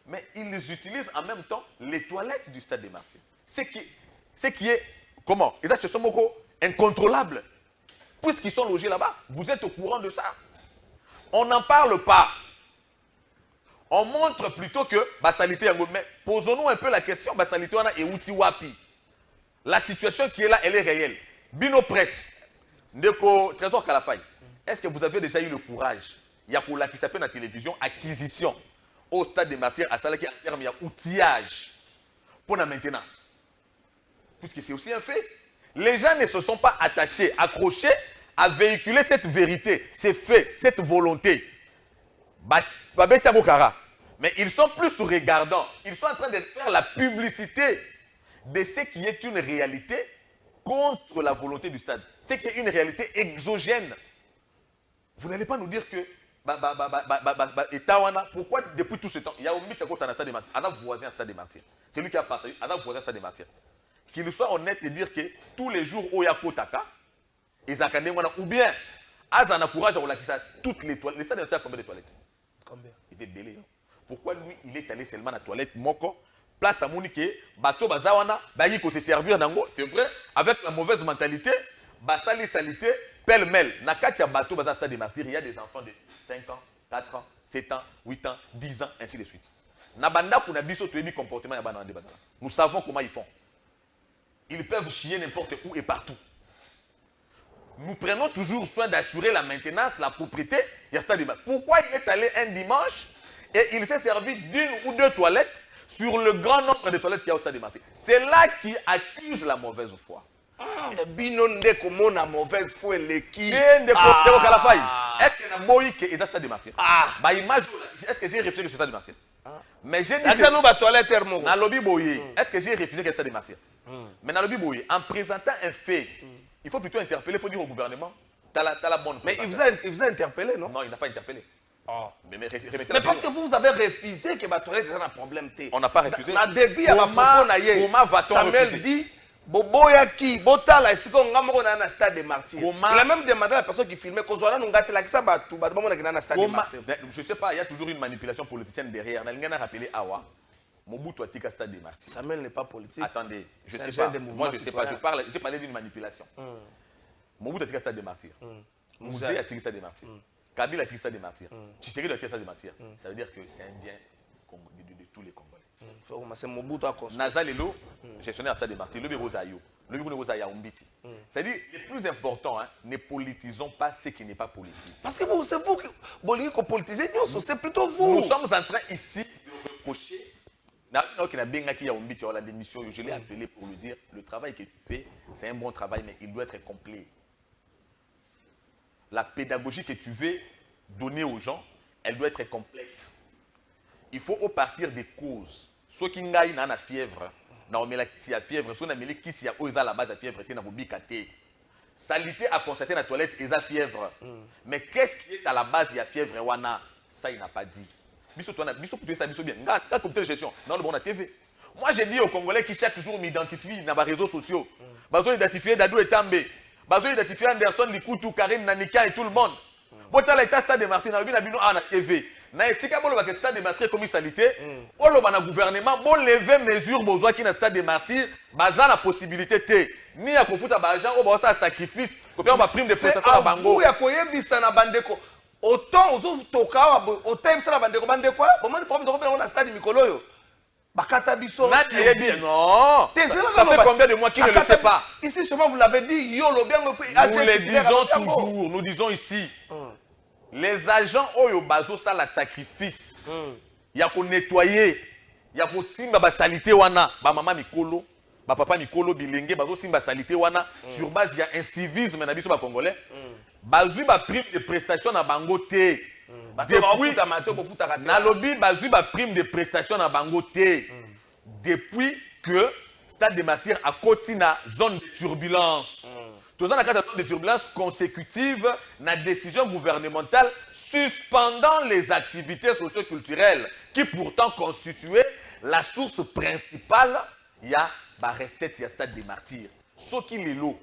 mais ils utilisent en même temps les toilettes du Stade des Martyrs. Ce qui est, comment? Et ça, ce sont incontrôlables. Puisqu'ils sont logés là-bas, vous êtes au courant de ça. On n'en parle pas. On montre plutôt que Bassalité Yango. Mais posons-nous un peu la question, Bassalité Wana et Utiwapi. La situation qui est là, elle est réelle. Bino Presse, Ndeko Trésor Kalafay, est-ce que vous avez déjà eu le courage, Yakoula qui s'appelle la télévision, acquisition au Stade des Martyrs à Salaki en termes d'outillage pour la maintenance? Puisque c'est aussi un fait. Les gens ne se sont pas attachés, accrochés à véhiculer cette vérité, ces faits, cette volonté. Mais ils sont plus regardants. Ils sont en train de faire la publicité de ce qui est une réalité contre la volonté du stade. Ce qui est une réalité exogène. Vous n'allez pas nous dire que pourquoi depuis tout ce temps, il y a un mythe à côté de Stade des Martyrs, un voisin Stade des Martyrs. C'est lui qui a partagé, un voisin Stade des Martyrs. Qu'il soit honnête et dire que tous les jours où il y a Kotaka, ou bien Azana courage à la toutes les toilettes. Les stades de combien de toilettes? Combien? Il est délai. Pourquoi lui, il est allé seulement à la toilette Moko, place à Monique, bateau Bazawana, Bayi ko se servir d'ango, c'est vrai, avec la mauvaise mentalité, Basali salité, pêle-mêle. Nakatia bateau Baza Stade des Martyrs, il y a des enfants de 5 ans, 4 ans, 7 ans, 8 ans, 10 ans, ainsi de suite. Nabanda pour Nabiso, tu es mis comportement Yabana de Bazala. Nous savons comment ils font. Ils peuvent chier n'importe où et partout. Nous prenons toujours soin d'assurer la maintenance, la propriété. Il y a Stade des Martyrs. Pourquoi il est allé un dimanche et il s'est servi d'une ou deux toilettes sur le grand nombre de toilettes qu'il y a au Stade des Martyrs? C'est là qui accuse la mauvaise foi. Bino ndeko mona mauvaise foi l'équipe. Ndeko Kalafay. Est-ce que na boyi que Stade des Martyrs? Bah image, est-ce que j'ai refusé que ce Stade des Martyrs? Mais j'ai dit ça nous ba toilette thermo. Na lobby boyi. Est-ce que j'ai refusé que Stade des Martyrs? Mais na lobby boyi, en présentant un fait, il faut plutôt interpeller, il faut dire au gouvernement, t'as la bonne. Mais il vous a interpellé, non? Non, il n'a pas interpellé. Oh. Mais parce que vous avez refusé que ma toilette ait un problème. On n'a pas refusé. Na début à comment va-t-on Samuel refuser? dit Boboyaki, Botala, ici qu'on a dans le Stade des Martyrs. Il a même demandé à la personne qui filmait qu'on soit là, nous gâter la ça va tout, dans le Stade des Martyrs. Je ne sais pas, il y a toujours une manipulation politicienne derrière. On a rappelé Awa. Mobutu a tika stade des martyrs. Samuel n'est pas politique. Attendez, je C'est sais un pas. jeune des Moi, je mouvements sais pas. citoyens. J'ai parlé d'une manipulation. Mobutu a tika stade des martyrs. Mouzé a tika stade des martyrs. Kabila a tika stade des martyrs. Tshisekedi a tika stade des martyrs. Ça veut dire que c'est un bien de tous les Congolais. C'est Mobutu à construire. Nazalelo, gestionnaire à stade des martyrs. Le bureau Zayo. Le bureau Zayo Umbiti. C'est-à-dire, le plus important, hein, ne politisons pas ce qui n'est pas politique. Parce que c'est vous qui voulez politiser, c'est plutôt vous. Nous sommes en train ici de reprocher. Je l'ai appelé pour lui dire, le travail que tu fais, c'est un bon travail, mais il doit être complet. La pédagogie que tu veux donner aux gens, elle doit être complète. Il faut au partir des causes. Ceux qui ont la fièvre, la fièvre, ceux qui ont la base de fièvre, salité à constater dans la toilette, ils ont fièvre. Mais qu'est-ce qui est à la base de la fièvre, ça, il n'a pas dit. Moi, j'ai dit aux Congolais qui chaque jour m'identifient dans les réseaux sociaux. Ils ont identifié Dadou et Tambe. Ils ont identifié Anderson, Likutu, Karine, Nanika et tout le monde. Bon, tu as l'état stade de Martin, on a vu la TV. Na etika bolo ba stade de martyr comme salité olo ba na gouvernement bon lever mesure besoin qui na stade de martyr baza na possibilité té ni ya kofuta ba agent o ba ça sacrifice ko pe ba prime de prestation na bango ya koyebisa na bandeko autant ozo toka autant ça na bandeko bandeko bon man problème de ko na stade mikolo yo bakata biso na yebi non ça fait combien de mois qu'il ne le sait pas ici chez moi vous l'avez dit yo lo bien nous le disons toujours nous disons ici. Les agents oyo bazo ça la sacrifice. Ya ko nettoyer, ya ko simba ba salité wana, ba maman mikolo, ba papa mikolo bilenge bazo simba salité wana sur base ya incivisme na biso ba congolais. Bazu ba prime de prestation na bango te. Depuis na lobby bazu ba prime de prestation na bango te. Depuis que stade de martyr a côté na zone de turbulence. Tous en cas de turbulence consécutive na décision gouvernementale suspendant les activités socio-culturelles qui pourtant constituaient la source principale ya ba recette ya stade des martyrs. Ce qui les lots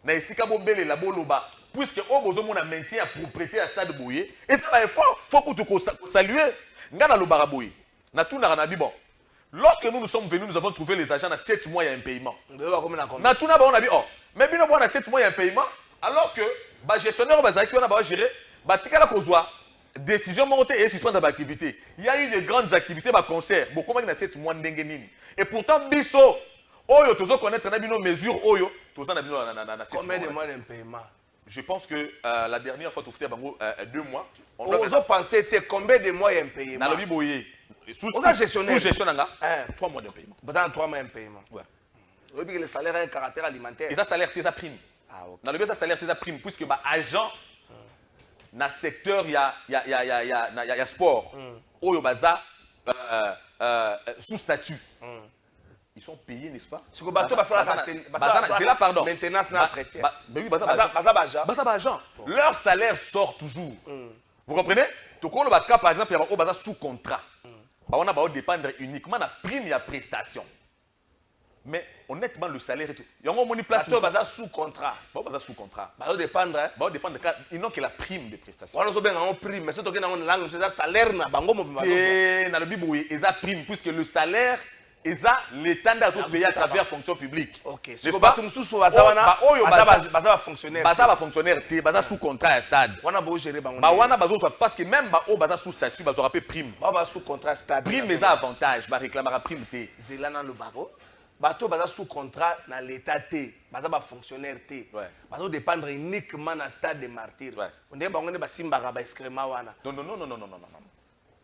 na esika bombele la boloba puisque au besoin na maintien à propriété à stade boyé et ça va effort faut que tu saluer ngana lo baraboy na tout na bon. Lorsque nous sommes venus, nous avons trouvé les agents à 7 mois et un paiement. Na tout na on a dit oh mais bien on a 7 mois et un paiement alors que ba gestionnaire ba zaki on a ba gérer ba tikala kozwa décision montée et suspendre l'activité. Il y a eu de grandes activités ba concert beaucoup moins na 7 mois ndenge nini et pourtant biso oyo tozo connaître na bino mesure oyo tozo na bino na 7 mois. Combien de mois de paiement? Je pense que la dernière fois tu faisais bango 2 mois. On a pensé c'était combien de mois un paiement? Na lobi boyé. Sous gestion 3 mois de paiement. Dans 3 mois de paiement. Ouais. Oui, parce que le salaire a un caractère alimentaire. Et ça salaire tes prime. Ah OK. Dans le bien ça salaire tes prime puisque bah agent dans secteur il y a sport. Oyo baza sous statut. Ils sont payés n'est-ce pas? Ce que bateau pardon. Maintenance na entretien. Mais oui baza agent. Leur salaire sort toujours. Vous comprenez? Tout le cas par exemple il y a baza sous contrat. On va dépendre uniquement de la prime et la prestation. Mais honnêtement, le salaire est tout. Il y a un place sous contrat. Sous contrat. Ça dépendre. Ça dépend de ils n'ont que la prime de prestation. On a une prime, mais c'est une langue, c'est un salaire. Et dans le Bible, ils ont prime, puisque le salaire, ils ont l'état de payer à travers la fonction publique. Ok. C'est pas tout sous fonctionnaire. Baza fonctionnaire, baza sous contrat à stade. On a beau gérer parce que même baza sous statut, baza rappelé prime. Baza sous contrat stade. Prime les avantages, ba réclamer prime té. Zelana le baro. Bateau baza sous contrat dans l'état T, baza ba fonctionnaire T. Bateau dépendre uniquement dans stade de martyr. On dit bango ne ba simba ba eskrema wana. Non.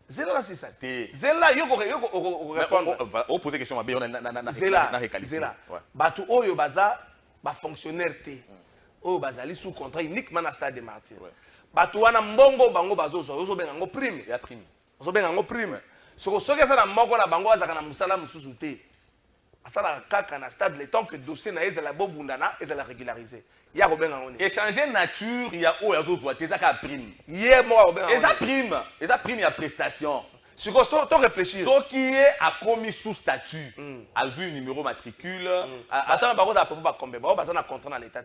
Zela c'est ça. Zela yoko répondre. On poser question on na réqualifier. Bateau oyo baza ba fonctionnaire T. Oyo bazali sous contrat uniquement dans stade de martyr. Bateau wana mbongo bango bazo zo benga ngo prime. Ya prime. Zo benga ngo prime. Soko soki ça na mbongo na bango azaka na musala mususu T. Asala kaka na stade le temps que dossier na ezala bobundana ezala régulariser. Ya robenga ngoni. Échanger nature il y a o yazo zoa te zaka prime. Yé mo robenga. Eza prime ya prestation. Si tu réfléchir. Ce qui est à commis sous statut, a vu numéro matricule. Attends, bah on a pas combien. Bah on a contrat dans l'état.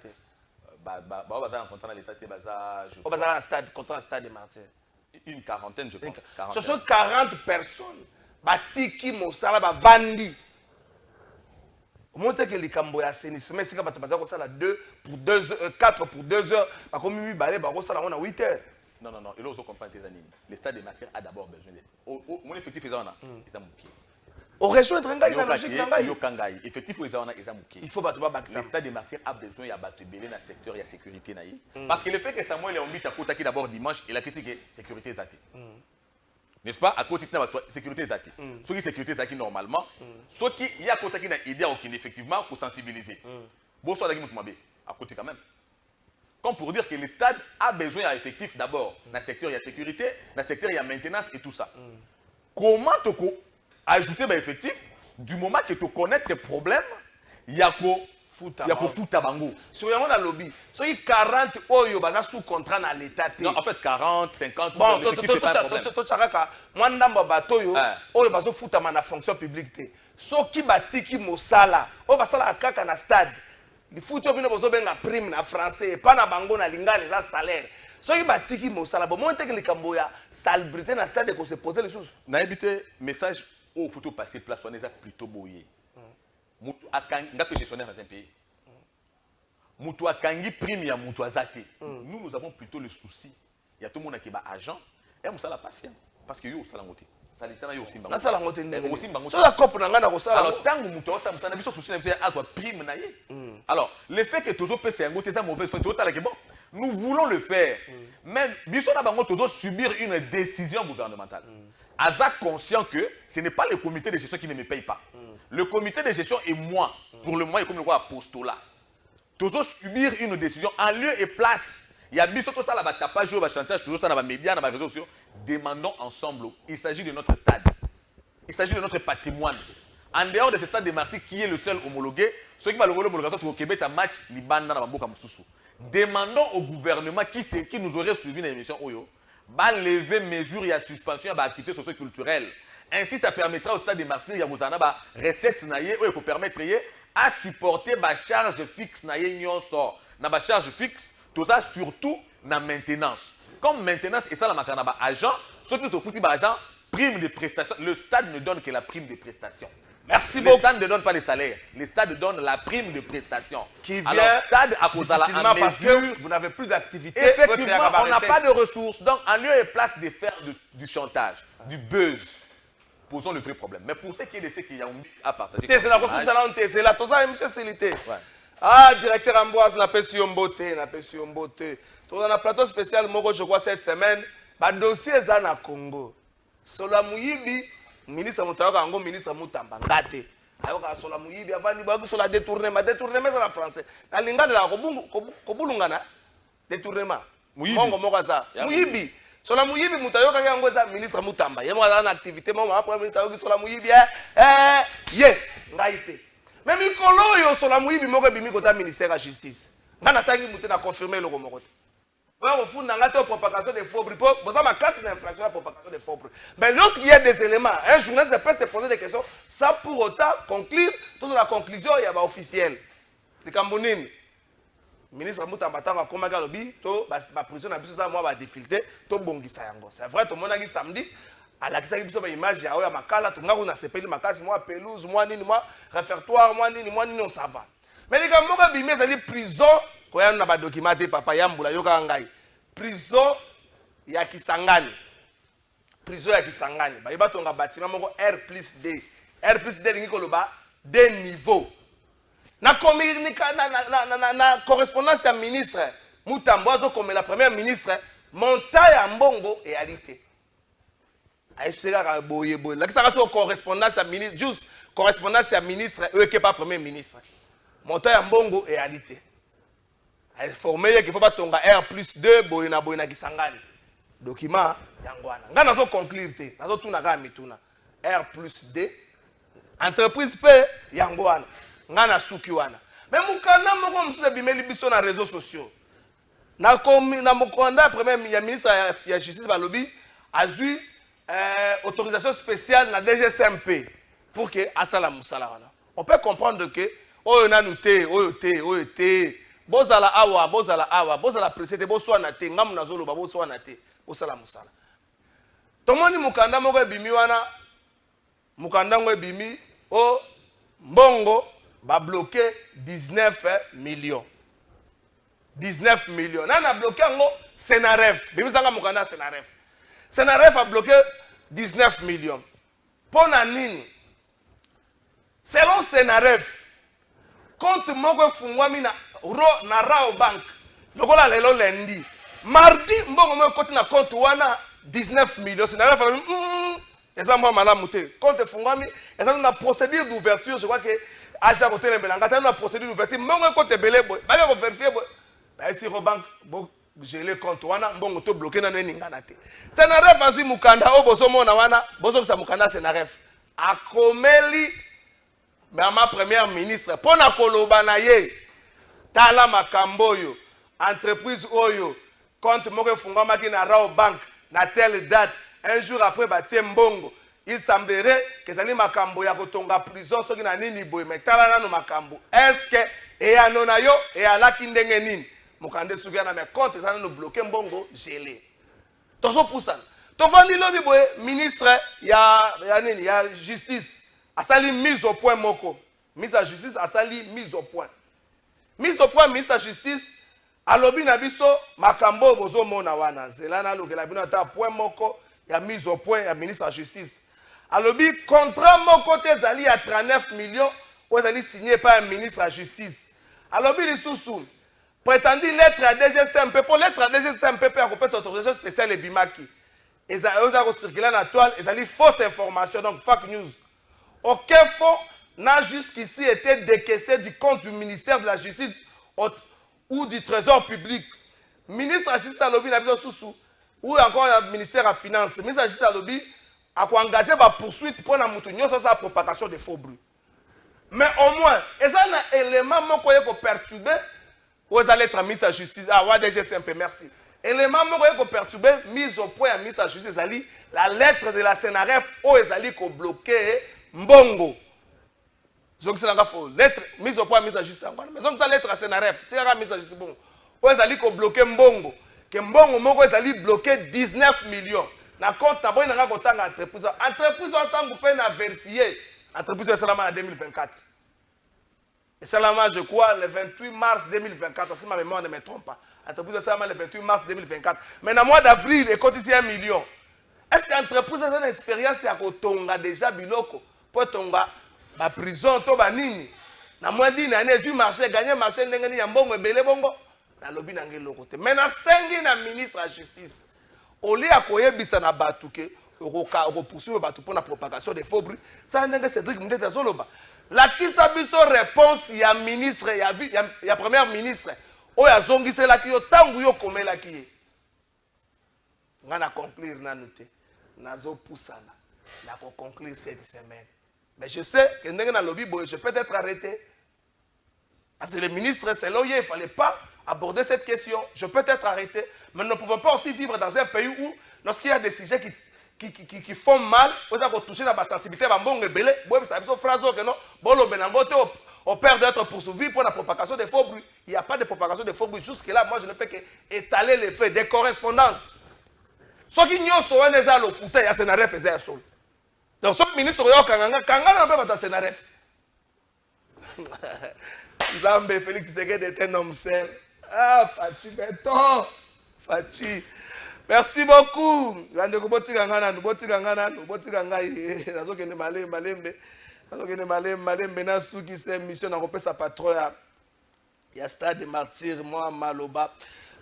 Bah on a contrat dans l'état. Bah je. On a un stade contrat dans stade de Martyr. Une quarantaine je pense. Ce sont 40 personnes. batiki mosala bavandi monte que likambo ya assainissement sika bato baza kosala 2 pour 2 heures 4 pour 2 heures bakomi mibale bakosala ngo na 8 heures. Non, non, non, il faut comprendre tes animes. Le stade de matière a d'abord besoin de. Mon effectif est là, ils ont mouqué. Au rejoindre Ngai, la logique Ngai. Effectif est là, ils ont mouqué. Il faut battre Baksa. Le stade de matière a besoin de battre belé dans le secteur, il y a sécurité. Parce que le fait que Samuel est en bit à côté qui d'abord dimanche, et la question est sécurité est zati. N'est-ce pas? À côté de la sécurité est zati. Ceux qui sécurité est normalement, ceux qui y a côté qui n'a idée effectivement pour sensibiliser. Bon, soit d'ailleurs, à côté quand même. Comme pour dire que le stade a besoin d'effectifs d'abord. Dans le secteur, il y a sécurité, dans le secteur, il y a maintenance et tout ça. Comment tu peux ajouter des effectifs du moment que tu connais tes problèmes, il y a quoi foot à bango. Sur le lobby, so 40 oyo baza sous contrat dans l'état. Non, en fait 40, 50 bon, tout ça moi ndamba bato yo oyo bazo foot à na fonction publique te. So ki batiki mosala, o basala kaka na stade. Les football bino bozo benga prime na français, pas na bango na lingala les salaire. So ki batiki mosala, bon moi teke likambo ya salubrité na stade ko se poser les choses. Na habité message au photo passer place on est plutôt boyé. Mutu akangi nga gestionnaire dans un pays. Mutu akangi prime ya mutu azate. Nous avons plutôt le souci. Il y a tout le monde qui est agent et on la patient parce que yo sala ngote. Salitana yo simba. Na sala ngote ndenge. So la coupe na nga na ko sala. Alors tant mutu ça musana biso souci na biso azwa prime na ye. Alors le fait que tozo pese ngote ça mauvaise foi total que bon. Nous voulons le faire. Mais biso na bango tozo subir une décision gouvernementale. Aza conscient que ce n'est pas le comité de gestion qui ne me paye pas. Le comité de gestion et moi, pour le moment, il y a comme quoi apostolat. Toujours subir une décision en lieu et place. Il y a bien tout ça là, tapage, chantage, toujours ça dans les médias, dans les réseaux sociaux. Demandons ensemble. Il s'agit de notre stade. Il s'agit de notre patrimoine. En dehors de ce stade de Martigues qui est le seul homologué, ceux qui vont l'homologation au Québec, un match, Liban, dans la Bamboka Moussoussou. Demandons au gouvernement qui nous aurait suivi dans l'émission Oyo, va lever mesures et suspension à activités socio-culturelles. Ainsi, ça permettra au stade de Martigues, il y a des recettes pour permettre à supporter la charge fixe. La charge fixe, tout ça surtout la maintenance. Comme maintenance et ça, la macanaba agent, ceux qui ont foutu agent, prime de prestation. Le stade ne donne que la prime de prestation. Merci beaucoup. Le stade ne donne pas les salaires. Le stade donne la prime de prestation. Qui vient alors, stade à cause de la parce que vous n'avez plus d'activité. Effectivement, on n'a pas de ressources. Donc, en lieu et place de faire du chantage, du buzz, posons le vrai problème. Mais pour ceux qui est de ceux qui ont à partager. C'est la ressource, c'est la tosa, monsieur Silité. Ah, directeur Amboise, n'a pas su beauté, n'a pas su beauté. Dans un plateau spécial, moi, je crois cette semaine, le dossier Zana Congo. Sola Mouyibi, ministre Moutaka, ministre Moutamba, Ngate. Ayoka Sola Mouyibi, avant de sur la détournement c'est en français. La linga de la Kobulungana, détournement. Mongo Mokaza. Mouyibi. Sola Mouyibi, Moutayoka, Yangoza, ministre Moutamba. Yemo a une activité, mon après ministre Sola Mouyibi, Ngaïté. Même Mikolo, yo Sola Mouyibi, Moko Bimi, Kota ministère de la justice. Ngana Tangi Moutena confirmé le Romokote. Au fond, dans la propagation des faux bruits, vous avez ma classe d'infraction à la propagation des faux bruits. Mais lorsqu'il y a des éléments, un journaliste peut se poser des questions, ça pour autant conclure, toute la conclusion, il y a officiel. Le Cameroun, le ministre Moutamba a commencé à lobby, la prison a besoin de moi difficulté, tout bon qui c'est vrai, tout le monde a dit samedi, à la question de l'image, il y a ma cala, tout le monde a sepelé ma case, moi pelouse, moi nini, moi réfectoire, moi nini, on ça va. Mais les gars, moi, je suis en prison. Quand on a documenté papa Yambula yoka ngai prison ya Kisangani ba yeba tonga bâtiment moko R+D lingi koloba des niveaux na communication na correspondance ya ministre Mutambo azo comme la première ministre monta ya mbongo et alité aïseka ka boye la kisaka so correspondance ya ministre juste correspondance ya ministre qui pas premier ministre monta ya mbongo et alité formé qu'il faut pas tonga R+2 boyna Kisangani document yangwana nga nazo conclure te nazo tuna ka mituna R+D entreprise pe yangwana nga na suki wana mais mukanda moko msude bimeli biso na réseaux sociaux na mukanda premier ya ministre ya justice balobi azui autorisation spéciale na DGCMP pour que asala musala wana on peut comprendre que oyo nanu te oyo te bozala awa bozala précédé boswana te ngamu nazoloba boswana te bosala musala tomoni mukanda moko bimi wana Mukandango ebimi o mbongo ba bloqué 19 millions. 19 millions. Nana bloqué ngo Senaref. Bimisanga mukanda Senaref. Senaref a bloqué 19 millions. Pona nini? Selon Senaref, compte moko fungwami na Rao Bank. Lokola lelo lendi. Mardi mbongo mo côté na compte wana 19 millions. Senaref eza mwa malamu te. Compte fungwami eza na procédure d'ouverture, je crois que acha côté lembelanga ta na procédure d'ouverture mbongo côté belé boy. Ba ko vérifier boy. Ba si Bank bo geler compte wana mbongo to bloquer na nini ngana te. Senaref azi mukanda o bozo mona wana bozo sa mukanda Senaref. Akomeli ma première ministre pona koloba na ye tala makambo yo entreprise oyo compte moko fungwamaki na Rao Bank na telle date un jour après batie mbongo il semblerait que zali makambo ya kotonga prison soki na nini boye mais tala nano makambo est-ce que et anona yo et alaki ndenge nini mokande suki na me compte ça no bloquer mbongo gelé tozo poussana to vandi lobi boye ministre ya nini ya justice asali mise au point moko mise à justice asali mise au point ministre à justice alobi na biso makambo bozo mona wana zelana lokela bino ata point moko ya mise au point ya ministre à justice alobi contrat moko te zali à 39 millions ou zali signé par un ministre à justice alobi lisusu prétendu lettre à DGCMP pour lettre à DGCMP à couper autorisation spéciale et bimaki eza ko circuler na toile ezali fausse information donc fake news. Aucun fonds n'a jusqu'ici été décaissé du compte du ministère de la Justice ou du Trésor public. Ministre de la Justice a lobby ou encore le ministère de la Finance. Le ministre de la Justice a lobby a engagé la poursuite pour la propagation de faux bruits. Mais au moins, il y a un élément qui est perturbé ou ils allaient être ministre de la Justice. Ah, ouais, DGCMP, merci. Élément qui est perturbé, mise au point à ministre de la Justice, la lettre de la Senaref où ils allaient bloquer mbongo. Donc c'est la lettre mise au point mise à justice. Mais donc ça lettre à Senaref, c'est la mise à justice bon. Où ils allaient bloquer mbongo. Que mbongo moko ils allaient bloquer 19 millions. Na compte taboy na ko tanga entreprise. Entreprise en tant que peine à vérifier. Entreprise Salama en 2024. Et Salama je crois le 28 mars 2024 si ma mémoire ne me trompe pas. Entreprise Salama le 28 mars 2024. Mais dans le mois d'avril il coûte ici 1 million. Est-ce que l'entreprise a une expérience à Kotonga déjà biloko pour tonga la prison to banini na moins d'une année du marché gagner marché ndengeni ya mbongo ebele bongo na lobi na ngelo côté mais na sengi na ministre de la justice oli akoyebisa na batuke oko poursuivre batu pour la propagation des faux bruits ça ndenge Cédric Mundete zoloba la kisa biso réponse ya ministre ya premier ministre oyo azongisela ki yo tangu yo komela ki ngana conclure na noté nazo poussana na ko conclure cette semaine mais je sais que ndenge na lobby boy je peux être arrêté parce que le ministre c'est là il ne fallait pas aborder cette question je peux être arrêté mais nous ne pouvons pas aussi vivre dans un pays où lorsqu'il y a des sujets qui font mal on doit toucher la sensibilité ba mbongo ebele boy ça biso phrase que non bolo benango te au père d'être poursuivi pour la propagation des faux bruits il n'y a pas de propagation de faux bruits jusque là moi je ne fais que étaler les faits des correspondances. Ce qui n'y a pas de l'occupé, il y a un Senaref et un sol. Donc, ce ministre, il y a un Senaref. Zambé, Félix Tshisekedi est un homme seul. Ah, Fachi, béton. Fachi. Merci beaucoup.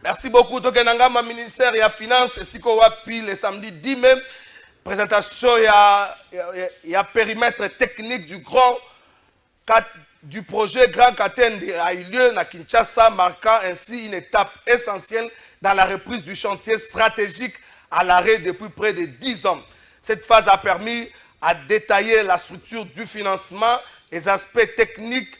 Merci beaucoup. Tokenanga ministère ya finance siko wapi le samedi 10 mai présentation ya périmètre technique du projet Grand Katende a eu lieu à Kinshasa, marquant ainsi une étape essentielle dans la reprise du chantier stratégique à l'arrêt depuis près de 10 ans. Cette phase a permis à détailler la structure du financement, les aspects techniques,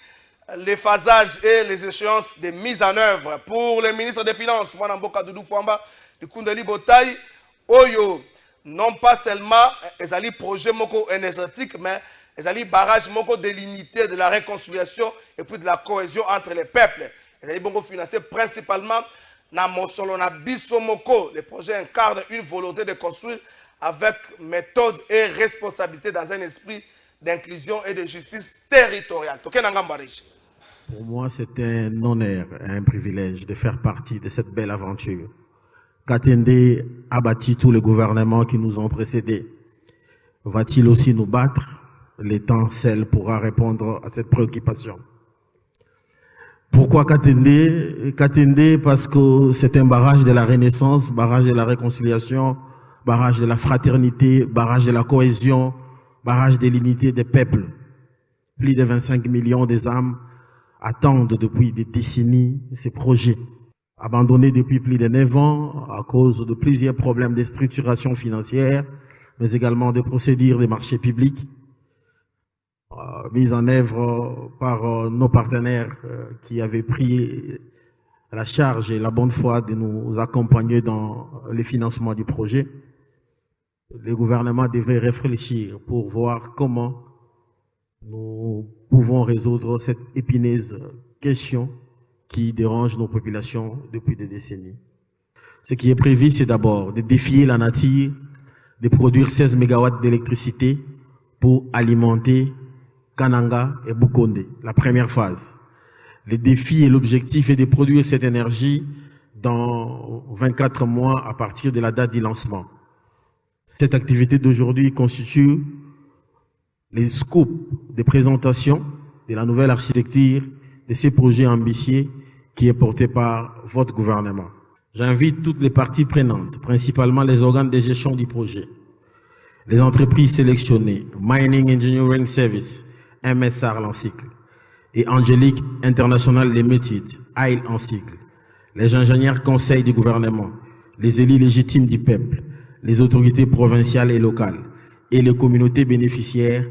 les phasages et les échéances de mise en œuvre. Pour le ministre des Finances, Mwanamboka Doudou Fouamba, de Koundeli Botaï, Oyo, non pas seulement les projets moko énergétiques, mais les barrages moko de l'unité, de la réconciliation et puis de la cohésion entre les peuples. Les bongo financés principalement dans Mosolo, na Biso Moko. Le projet incarne une volonté de construire avec méthode et responsabilité dans un esprit d'inclusion et de justice territoriale. Pour moi, c'est un honneur et un privilège de faire partie de cette belle aventure. Katende a bâti tous les gouvernements qui nous ont précédés. Va-t-il aussi nous battre? Le temps seul pourra répondre à cette préoccupation. Pourquoi Katende? Katende parce que c'est un barrage de la renaissance, barrage de la réconciliation, barrage de la fraternité, barrage de la cohésion, barrage de l'unité des peuples. Plus de 25 millions des âmes attendent depuis des décennies ces projets. Abandonnés depuis plus de 9 ans à cause de plusieurs problèmes de structuration financière, mais également de procédures des marchés publics, mises en œuvre par nos partenaires qui avaient pris la charge et la bonne foi de nous accompagner dans le financement du projet. Le gouvernement devait réfléchir pour voir comment nous pouvons résoudre cette épineuse question qui dérange nos populations depuis des décennies. Ce qui est prévu, c'est d'abord de défier la nature, de produire 16 MW d'électricité pour alimenter Kananga et Bukonde, la première phase. Le défi et l'objectif est de produire cette énergie dans 24 mois à partir de la date du lancement. Cette activité d'aujourd'hui constitue les scopes de présentation de la nouvelle architecture de ces projets ambitieux qui est porté par votre gouvernement. J'invite toutes les parties prenantes, principalement les organes de gestion du projet, les entreprises sélectionnées, Mining Engineering Service, MSR en cycle, et Angélique International Limited, AIL en cycle, les ingénieurs conseils du gouvernement, les élus légitimes du peuple, les autorités provinciales et locales, et les communautés bénéficiaires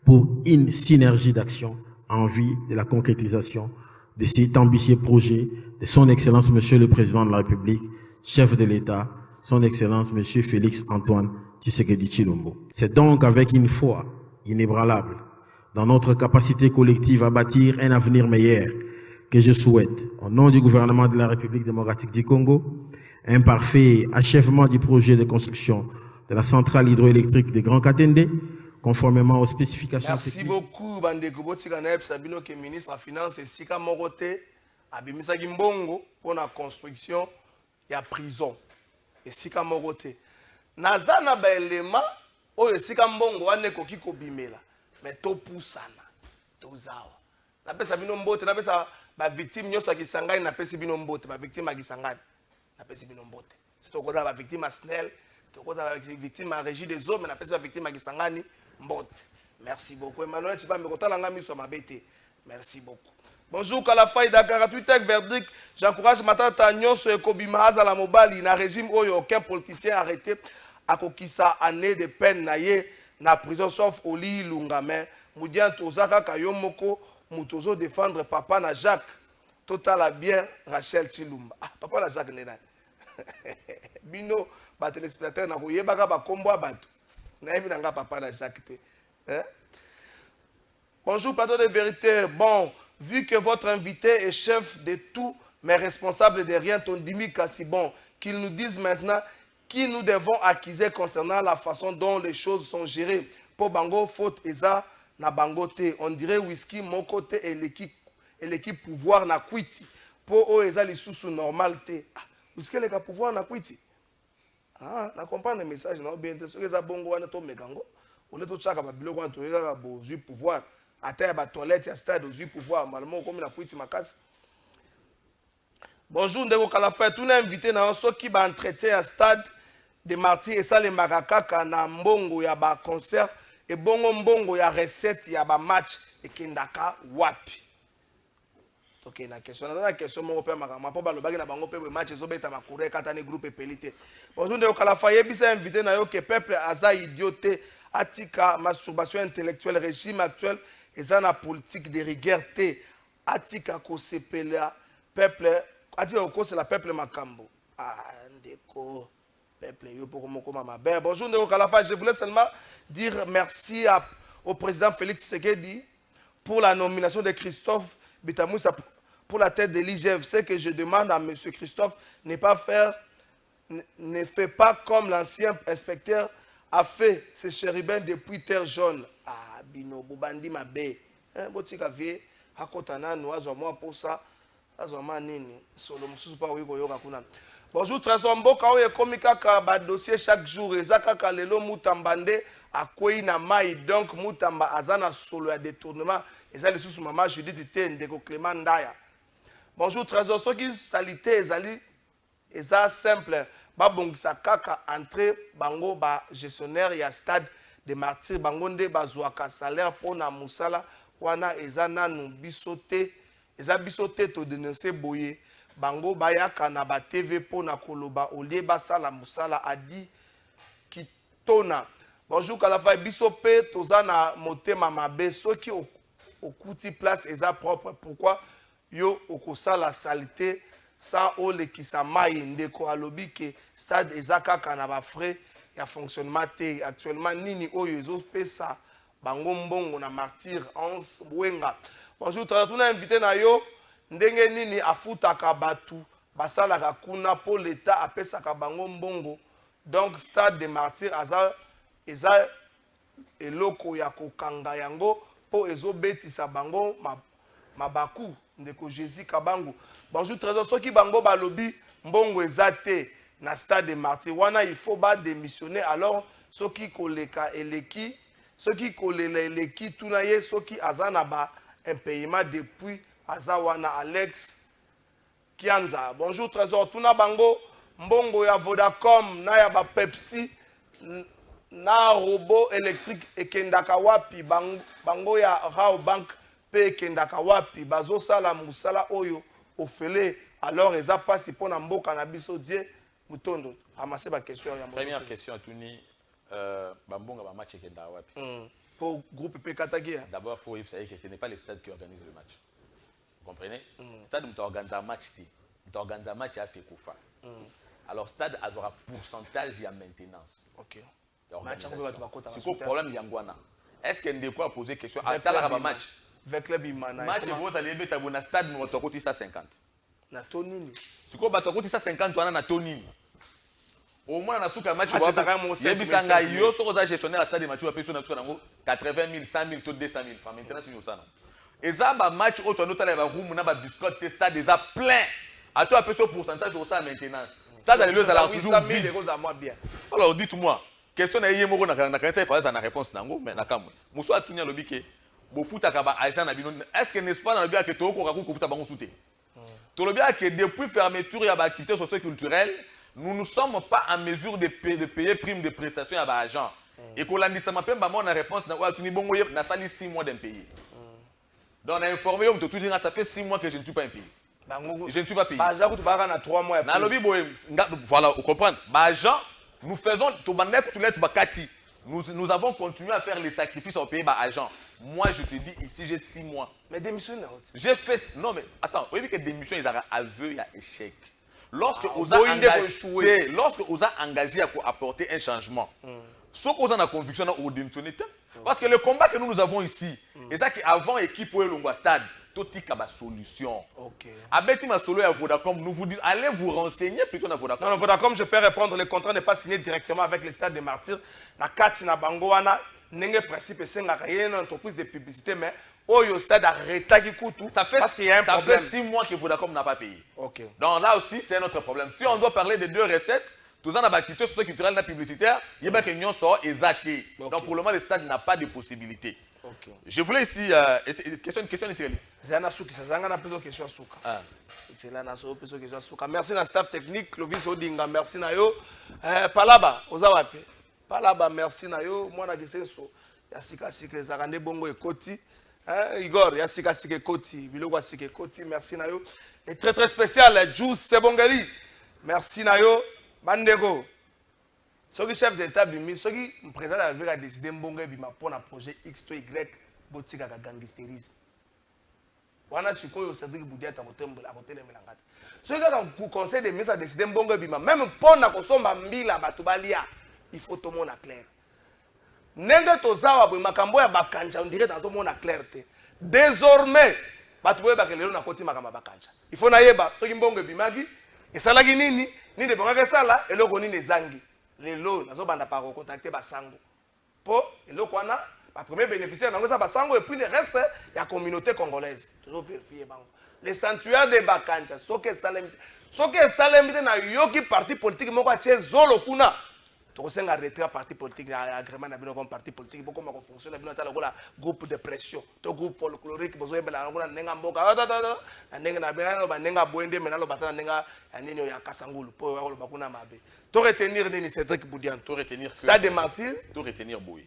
pour une synergie d'action en vue de la concrétisation de cet ambitieux projet de son Excellence Monsieur le Président de la République, chef de l'État, son Excellence Monsieur Félix Antoine Tshisekedi Tshilombo. C'est donc avec une foi inébranlable dans notre capacité collective à bâtir un avenir meilleur que je souhaite, au nom du gouvernement de la République démocratique du Congo, un parfait achèvement du projet de construction de la centrale hydroélectrique de Grand Katende, conformément aux spécifications Merci techniques. beaucoup, Bandeko Botika Naeb Sabino, qui est ministre des Finances, et Sika Morote, Abimisa Gimbongo, pour la construction de la prison. Et Sika Morote. Nazana ba élément, ou Sika Mbongo, wane koki ko bimela. Mais to poussana, to zawa. Na pesa bino mbote, na pesa ba victime nyoso akisangani, na pesa bino mbote, ba victime akisangani, na pesa bino mbote. C'est to koza ba victime a SNEL, to koza ba victime a Régie des Eaux, mais na pesa ba victime akisangani. Merci beaucoup. Emmanuel merci beaucoup. Bonjour, Kalafai Dakar, Twitter, verdict. J'encourage Matata Nyonso et Kobi Mahaza la Mobali. Na régime où aucun politicien arrêté à Kokisa année de peine naïe na prison sauf Oli Lungame. Moudian Tozaka Kayomoko, Moutozo défendre papa na Jacques. Total a bien Rachel Chilumba. Ah, papa na Jacques Nena. Bino, ba téléspectateur na Royebaka ba Kombo Abatu. Papa na Jacques. Bonjour, plateau de vérité. Bon, vu que votre invité est chef de tout, mais responsable de rien, Tondimi Kassibon, qu'il nous dise maintenant qui nous devons accuser concernant la façon dont les choses sont gérées. Pour Bango, faute Eza, na Bangote. On dirait whisky, mon côté et l'équipe pouvoir na Kwiti. Pour Oeza, les sous normalité. Whisky, les pouvoir na Kwiti. Ah, na comprendre le message, non? Bien, ce que ça bongo wana to mekango, on est tout chaka ba biloko wana to yaka bo ju pouvoir, ata ba toilette ya stade ju pouvoir, malmo comme na kuiti makasi. Bonjour ndeko Kalafa, tout invité na so ki ba entretien à stade de martyrs et ça les makakaka na mbongo ya ba concert et bongo mbongo ya recette ya ba match et kendaka wapi. Ok, na question. Na question mon père makama po balobaki na bango pe match ezobeta makure katane groupe pelité. Bonjour de Kalafa yebisa invité na yo que peuple aza idioté atika masturbation intellectuelle régime actuel eza na politique de rigueur te atika ko sepela peuple atika ko c'est la peuple makambo. Ah ndeko peuple yo pour moko mama. Ben bonjour de Kalafa, je voulais seulement dire merci au président Félix Tshisekedi pour la nomination de Christophe Bitamoussa pour la tête de l'IGFC. Que je demande à M. Christophe ne fait pas comme l'ancien inspecteur a fait ses chérubins depuis terre jaune. Ah, bino, bobandi mabe. Botika vie, hakotana, noazo moi pour ça. Azoma nini, solo mususu pa wiko yoka kuna. Bonjour, Trésor Mboka, oye komika ka ba dossier chaque jour. Ezaka ka lelo mutambande, akwei na mai, donc mutamba azana solo ya détournement. Eza le sous maman Judith Ndeko Clément Ndaya. Bonjour, Trésor, ce qui salité ezali, eza simple. Babongisa kaka entrée bango ba gestionnaire ya stade de martyrs bangonde bazwaka salaire pona musala wana ezana nu bisote eza bisote to dénoncer boye bango bayaka na ba TV pona koloba olie basala musala adi kitona. Bonjour Kalafa biso pe tozana motema mabe soki okuti place eza propre pourquoi yo okosala salité ça ole qui sa mai ndeko alobi ke stade ezaka kana ba frais ya fonctionnement te actuellement nini oyo ezo pesa bango mbongo na martyr Hans Bwenga. Bonjour tuna invité na yo ndenge nini afutaka batu basalaka kuna po l'état apesaka bango mbongo donc stade de martyr eza eloko ya kokanga yango po ezo betisa bango mabaku ndeko Jésus Kabango. Bonjour Trésor, ceux qui bango balobi mbongo ezate na stade de martyr wana il faut ba démissionner alors ceux qui koleka eleki ceux qui kolela eleki tuna ye ceux qui azana ba impayement depuis azawana Alex Kianza. Bonjour Trésor, tuna bango mbongo ya Vodacom na ya ba Pepsi na robot électrique ekendaka wapi bango ya Rao Bank pe ekendaka wapi bazo sala musala oyo ofele alors eza pasi pona mboka na biso die mutondo amaser ba question ya première question tuni bambonga ba match ekenda wapi pour groupe Pekatakia. D'abord faut savoir que ce n'est pas le stade qui organise le match. Vous comprenez? Stade où tu organises un match tu organises un match à fait kufa. Alors stade aura pourcentage ya maintenance. OK. C'est quoi le problème yangwana? Est-ce qu'il y a quoi poser question à la match? Avec le bimana. Match vous allez mettre à stade nous on coûte 150. Na tonini. C'est quoi bato coûte 150 toi na tonini. Au moins na souka match il y a bisanga yo so za gestionnaire stade de match va payer na souka nango 80 000 100 000 to 200 000 francs maintenant c'est ça. Et ça ba match auto no tala ba room na ba biscuit stade déjà plein. À toi payer sur pourcentage sur ça maintenance. Stade à l'eau alors toujours vide. Alors dites-moi question na yemo na quand il faut na réponse nango mais na kamwe. Muso atunya lobike bo futa ka ba agent na bino est-ce que n'est-ce pas dans le bien que to ko ko futa bango souté. To le bien que depuis fermeture ya ba activité socio-culturelle nous ne sommes pas en mesure de payer prime de prestation à ba agent. Et qu'on l'a dit ça m'a pas mon réponse na wa tuni bongo na sali 6 mois d'impayé. Donc on a informé on te tout dire ça fait 6 mois que je ne suis pas impayé. Je ne suis pas payé. Ba agent tu ba na 3 mois. Na lobby boy voilà, vous comprenez. Ba agent nous faisons to bandek tu let ba kati. Nous avons continué à faire les sacrifices au pays par agent. Moi, je te dis ici, j'ai 6 mois. Mais démission, j'ai fait. Non, mais attends, vous voyez que démission, ils ont aveu, il y a échec. Lorsque vous avez engagé à apporter un changement, ce que vous avez conviction, vous démissionnez. Parce que le combat que nous avons ici, c'est ça qu'avant, l'équipe pour le stade, tout est une solution. Ok. Avec ma solo à Vodacom, nous vous disons, allez vous renseigner plutôt dans Vodacom. Non, Vodacom, je peux répondre, le contrat n'est pas signé directement avec le stade des martyrs. La carte na bangoana, n'engé principe, c'est une entreprise de publicité, mais au stade a rétagi tout. Parce qu'il y a un problème. Ça fait 6 mois que Vodacom n'a pas payé. Ok. Donc là aussi, c'est un autre problème. Si on doit parler de 2 recettes, tout ça, dans l'activité socio-culturelle et publicitaire, il y a une sort exactée. Donc pour le moment, le stade n'a pas de possibilité. Okay. Je voulais ici question Nitireli. Merci na staff technique Clovis Odinga, merci na yo. Palaba ozawapi. Palaba merci na yo. Mwana kisenso ya sika sika zakande bongo ekoti. Igor ya sika sika ekoti, biloko sika ekoti, merci na yo. Et très très spécial Juice Sebongeli. Merci na yo bandeko. Soki chef d'état bimi, soki président de la République a décidé mbongo bima pour un projet X to Y botika ka gangsterisme. Wana sikoyo Cédric Boudia ta kotembola kotele melangata. Soki ka conseil des ministres a décidé mbongo bima même pour na kosomba mbila batu balia, il faut tout monde clair. Nenge tozawa bo makambo ya bakanja on dirait dans monde clarté. Désormais batu boye bakelelo na koti makamba bakanja. Il faut na yeba soki mbongo bimaki esalaki nini? Ni de bonga sala eloko nini zangi. lelo nazobanda par recontacter basango po eloko wana ba premier bénéficiaire nango ça basango et puis le reste la communauté congolaise toujours vérifier bango les sanctuaires de Bakanja soke salemi na yoki parti politique moko atie zolo kuna tokosenga retrait parti politique na agrément na bino comme parti politique beaucoup ma fonctionne bino tala kola groupe de pression to groupe folklorique bozo yebela ngona nenga mboka na nenga na bino ba nenga boende menalo batana nenga ya nini ya kasangulu po ya koloba kuna mabe to retenir nini Cédric Boudian To retenir que Stade des Martyrs to retenir boy.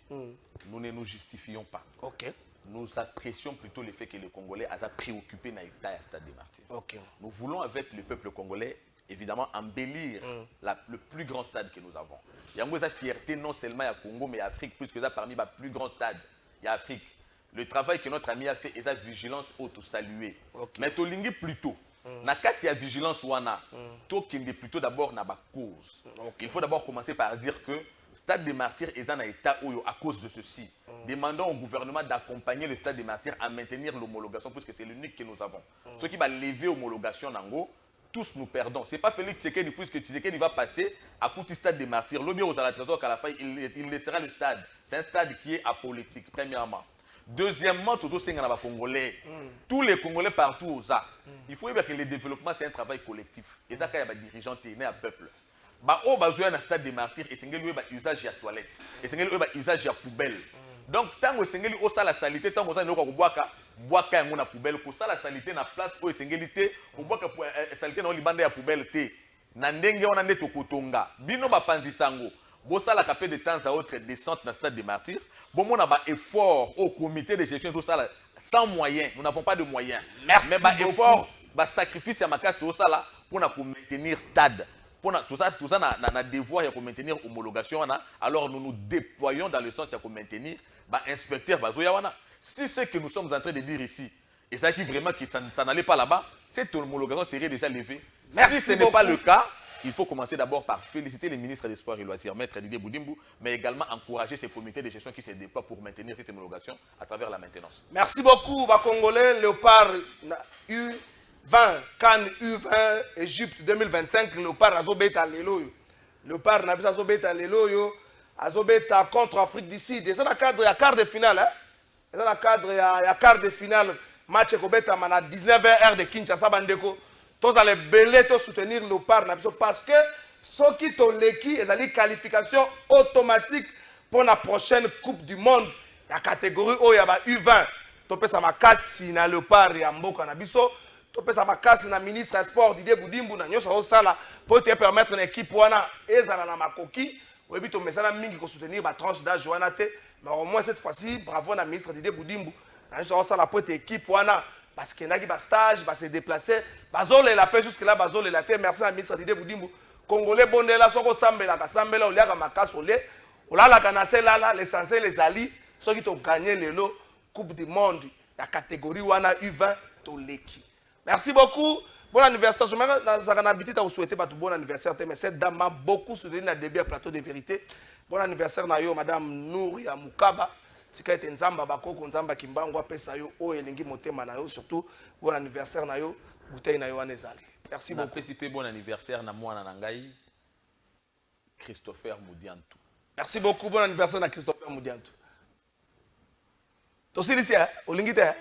Nous ne nous justifions pas. OK Nous apprécions plutôt le fait que les Congolais aient préoccupé dans l'État et Stade des Martyrs. OK Nous voulons avec le peuple congolais évidemment embellir le plus grand stade que nous avons. Il y a une fierté non seulement à Congo mais à Afrique plus que ça parmi les plus grands stades. Il y a Afrique. Le travail que notre ami a fait est sa vigilance auto saluer. Mais to lingi plutôt na kati ya vigilance wana to kende plutôt d'abord na ba cause. Il faut d'abord commencer par dire que Stade des Martyrs est un état où à cause de ceci. Demandons au gouvernement d'accompagner le Stade des Martyrs à maintenir l'homologation puisque c'est l'unique que nous avons. Ce qui va lever l'homologation nango tous nous perdons. Ce n'est pas Félix Tshisekedi, puisque Tshisekedi va passer à côté du Stade des Martyrs. L'Obi aux la trésor qu'à la fin, il laissera le stade. C'est un stade qui est apolitique, premièrement. Deuxièmement, tous les Congolais, tous les Congolais partout aux a. Il faut dire que le développement, c'est un travail collectif. Et ça, il y a des dirigeants, il y a un peuple. Au besoin d'un stade des martyrs, et c'est un usage de la toilette. Et c'est un usage de la poubelle. Donc, tant que c'est un la salité, tant que c'est un boaka yango na poubelle ko sala salité na place oyo esengeli te ko boaka salité na libanda ya poubelle te na ndenge wana nde tokotonga bino bapanzi sango bo sala ka pe de temps à autre descente na Stade des Martyrs bon mona ba effort au comité de gestion tout ça sans moyens nous n'avons pas de moyens. Merci mais ba effort ba sacrifice ya makasi au sala pour na ko maintenir stade pour tout ça na devoir ya ko maintenir homologation wana alors nous nous déployons dans le sens ya ko maintenir ba inspecteur bazoya wana. Si ce que nous sommes en train de dire ici, et ça qui vraiment que ça n'allait pas là-bas, cette homologation serait déjà levée. Merci si ce n'est pas le cas, il faut commencer d'abord par féliciter les ministres des Sports et Loisirs, Maître Didier Boudimbu, mais également encourager ces comités de gestion qui se déploient pour maintenir cette homologation à travers la maintenance. Merci beaucoup, Congolais. Léopard U20, Cannes U20, Égypte 2025. Léopard Azobeta Lelo. Léopard n'a pas Azobeta Lelo. Azobeta contre Afrique du Sud. C'est dans le cadre de quart de finale. Hein? C'est dans le cadre de quart de finale. Match Kobeta à 19h de Kinshasa Bandeko. Tous allez belé soutenir Léopard parce que ceux qui ont l'équipe, ils ont une qualification automatique pour la prochaine Coupe du Monde. La catégorie où il y a U20. Topé sa makasi na Léopard ya mboka na biso. Topé sa makasi na ministre des Sports Didier Boudimbu na nyoso osala pour te permettre l'équipe wana ezala na makoki. Oui, to mesana mingi ko soutenir ba tranche d'âge wana te. Mais au moins cette fois-ci, bravo na ministre Didier Boudimbu. Na nyoso osala pour te équipe wana parce que naki ba stage, ba se déplacer, bazole la paix jusque là bazole la terre. Merci à ministre Didier Boudimbu. Congolais bondela soko sambela ka sambela oliaka makasi ole. Olala kana là l'essentiel les alliés ceux qui ont gagné le lot Coupe du Monde la catégorie wana U20 to leki. Merci beaucoup. Bon anniversaire. Je m'en habité à vous souhaiter bon anniversaire. Mais cette dame m'a beaucoup soutenu dans le début à plateau de vérité. Bon anniversaire na yo madame Nouria Mukaba. Tika ete nzamba bakoko nzamba kimbango pesa yo o elingi motema na yo surtout bon anniversaire na yo bouteille na yo anezali. Merci beaucoup. Félicité bon anniversaire na mwana na ngai Christopher Moudiantou. Merci beaucoup bon anniversaire na Christopher Moudiantou. Tosili sia, olingite.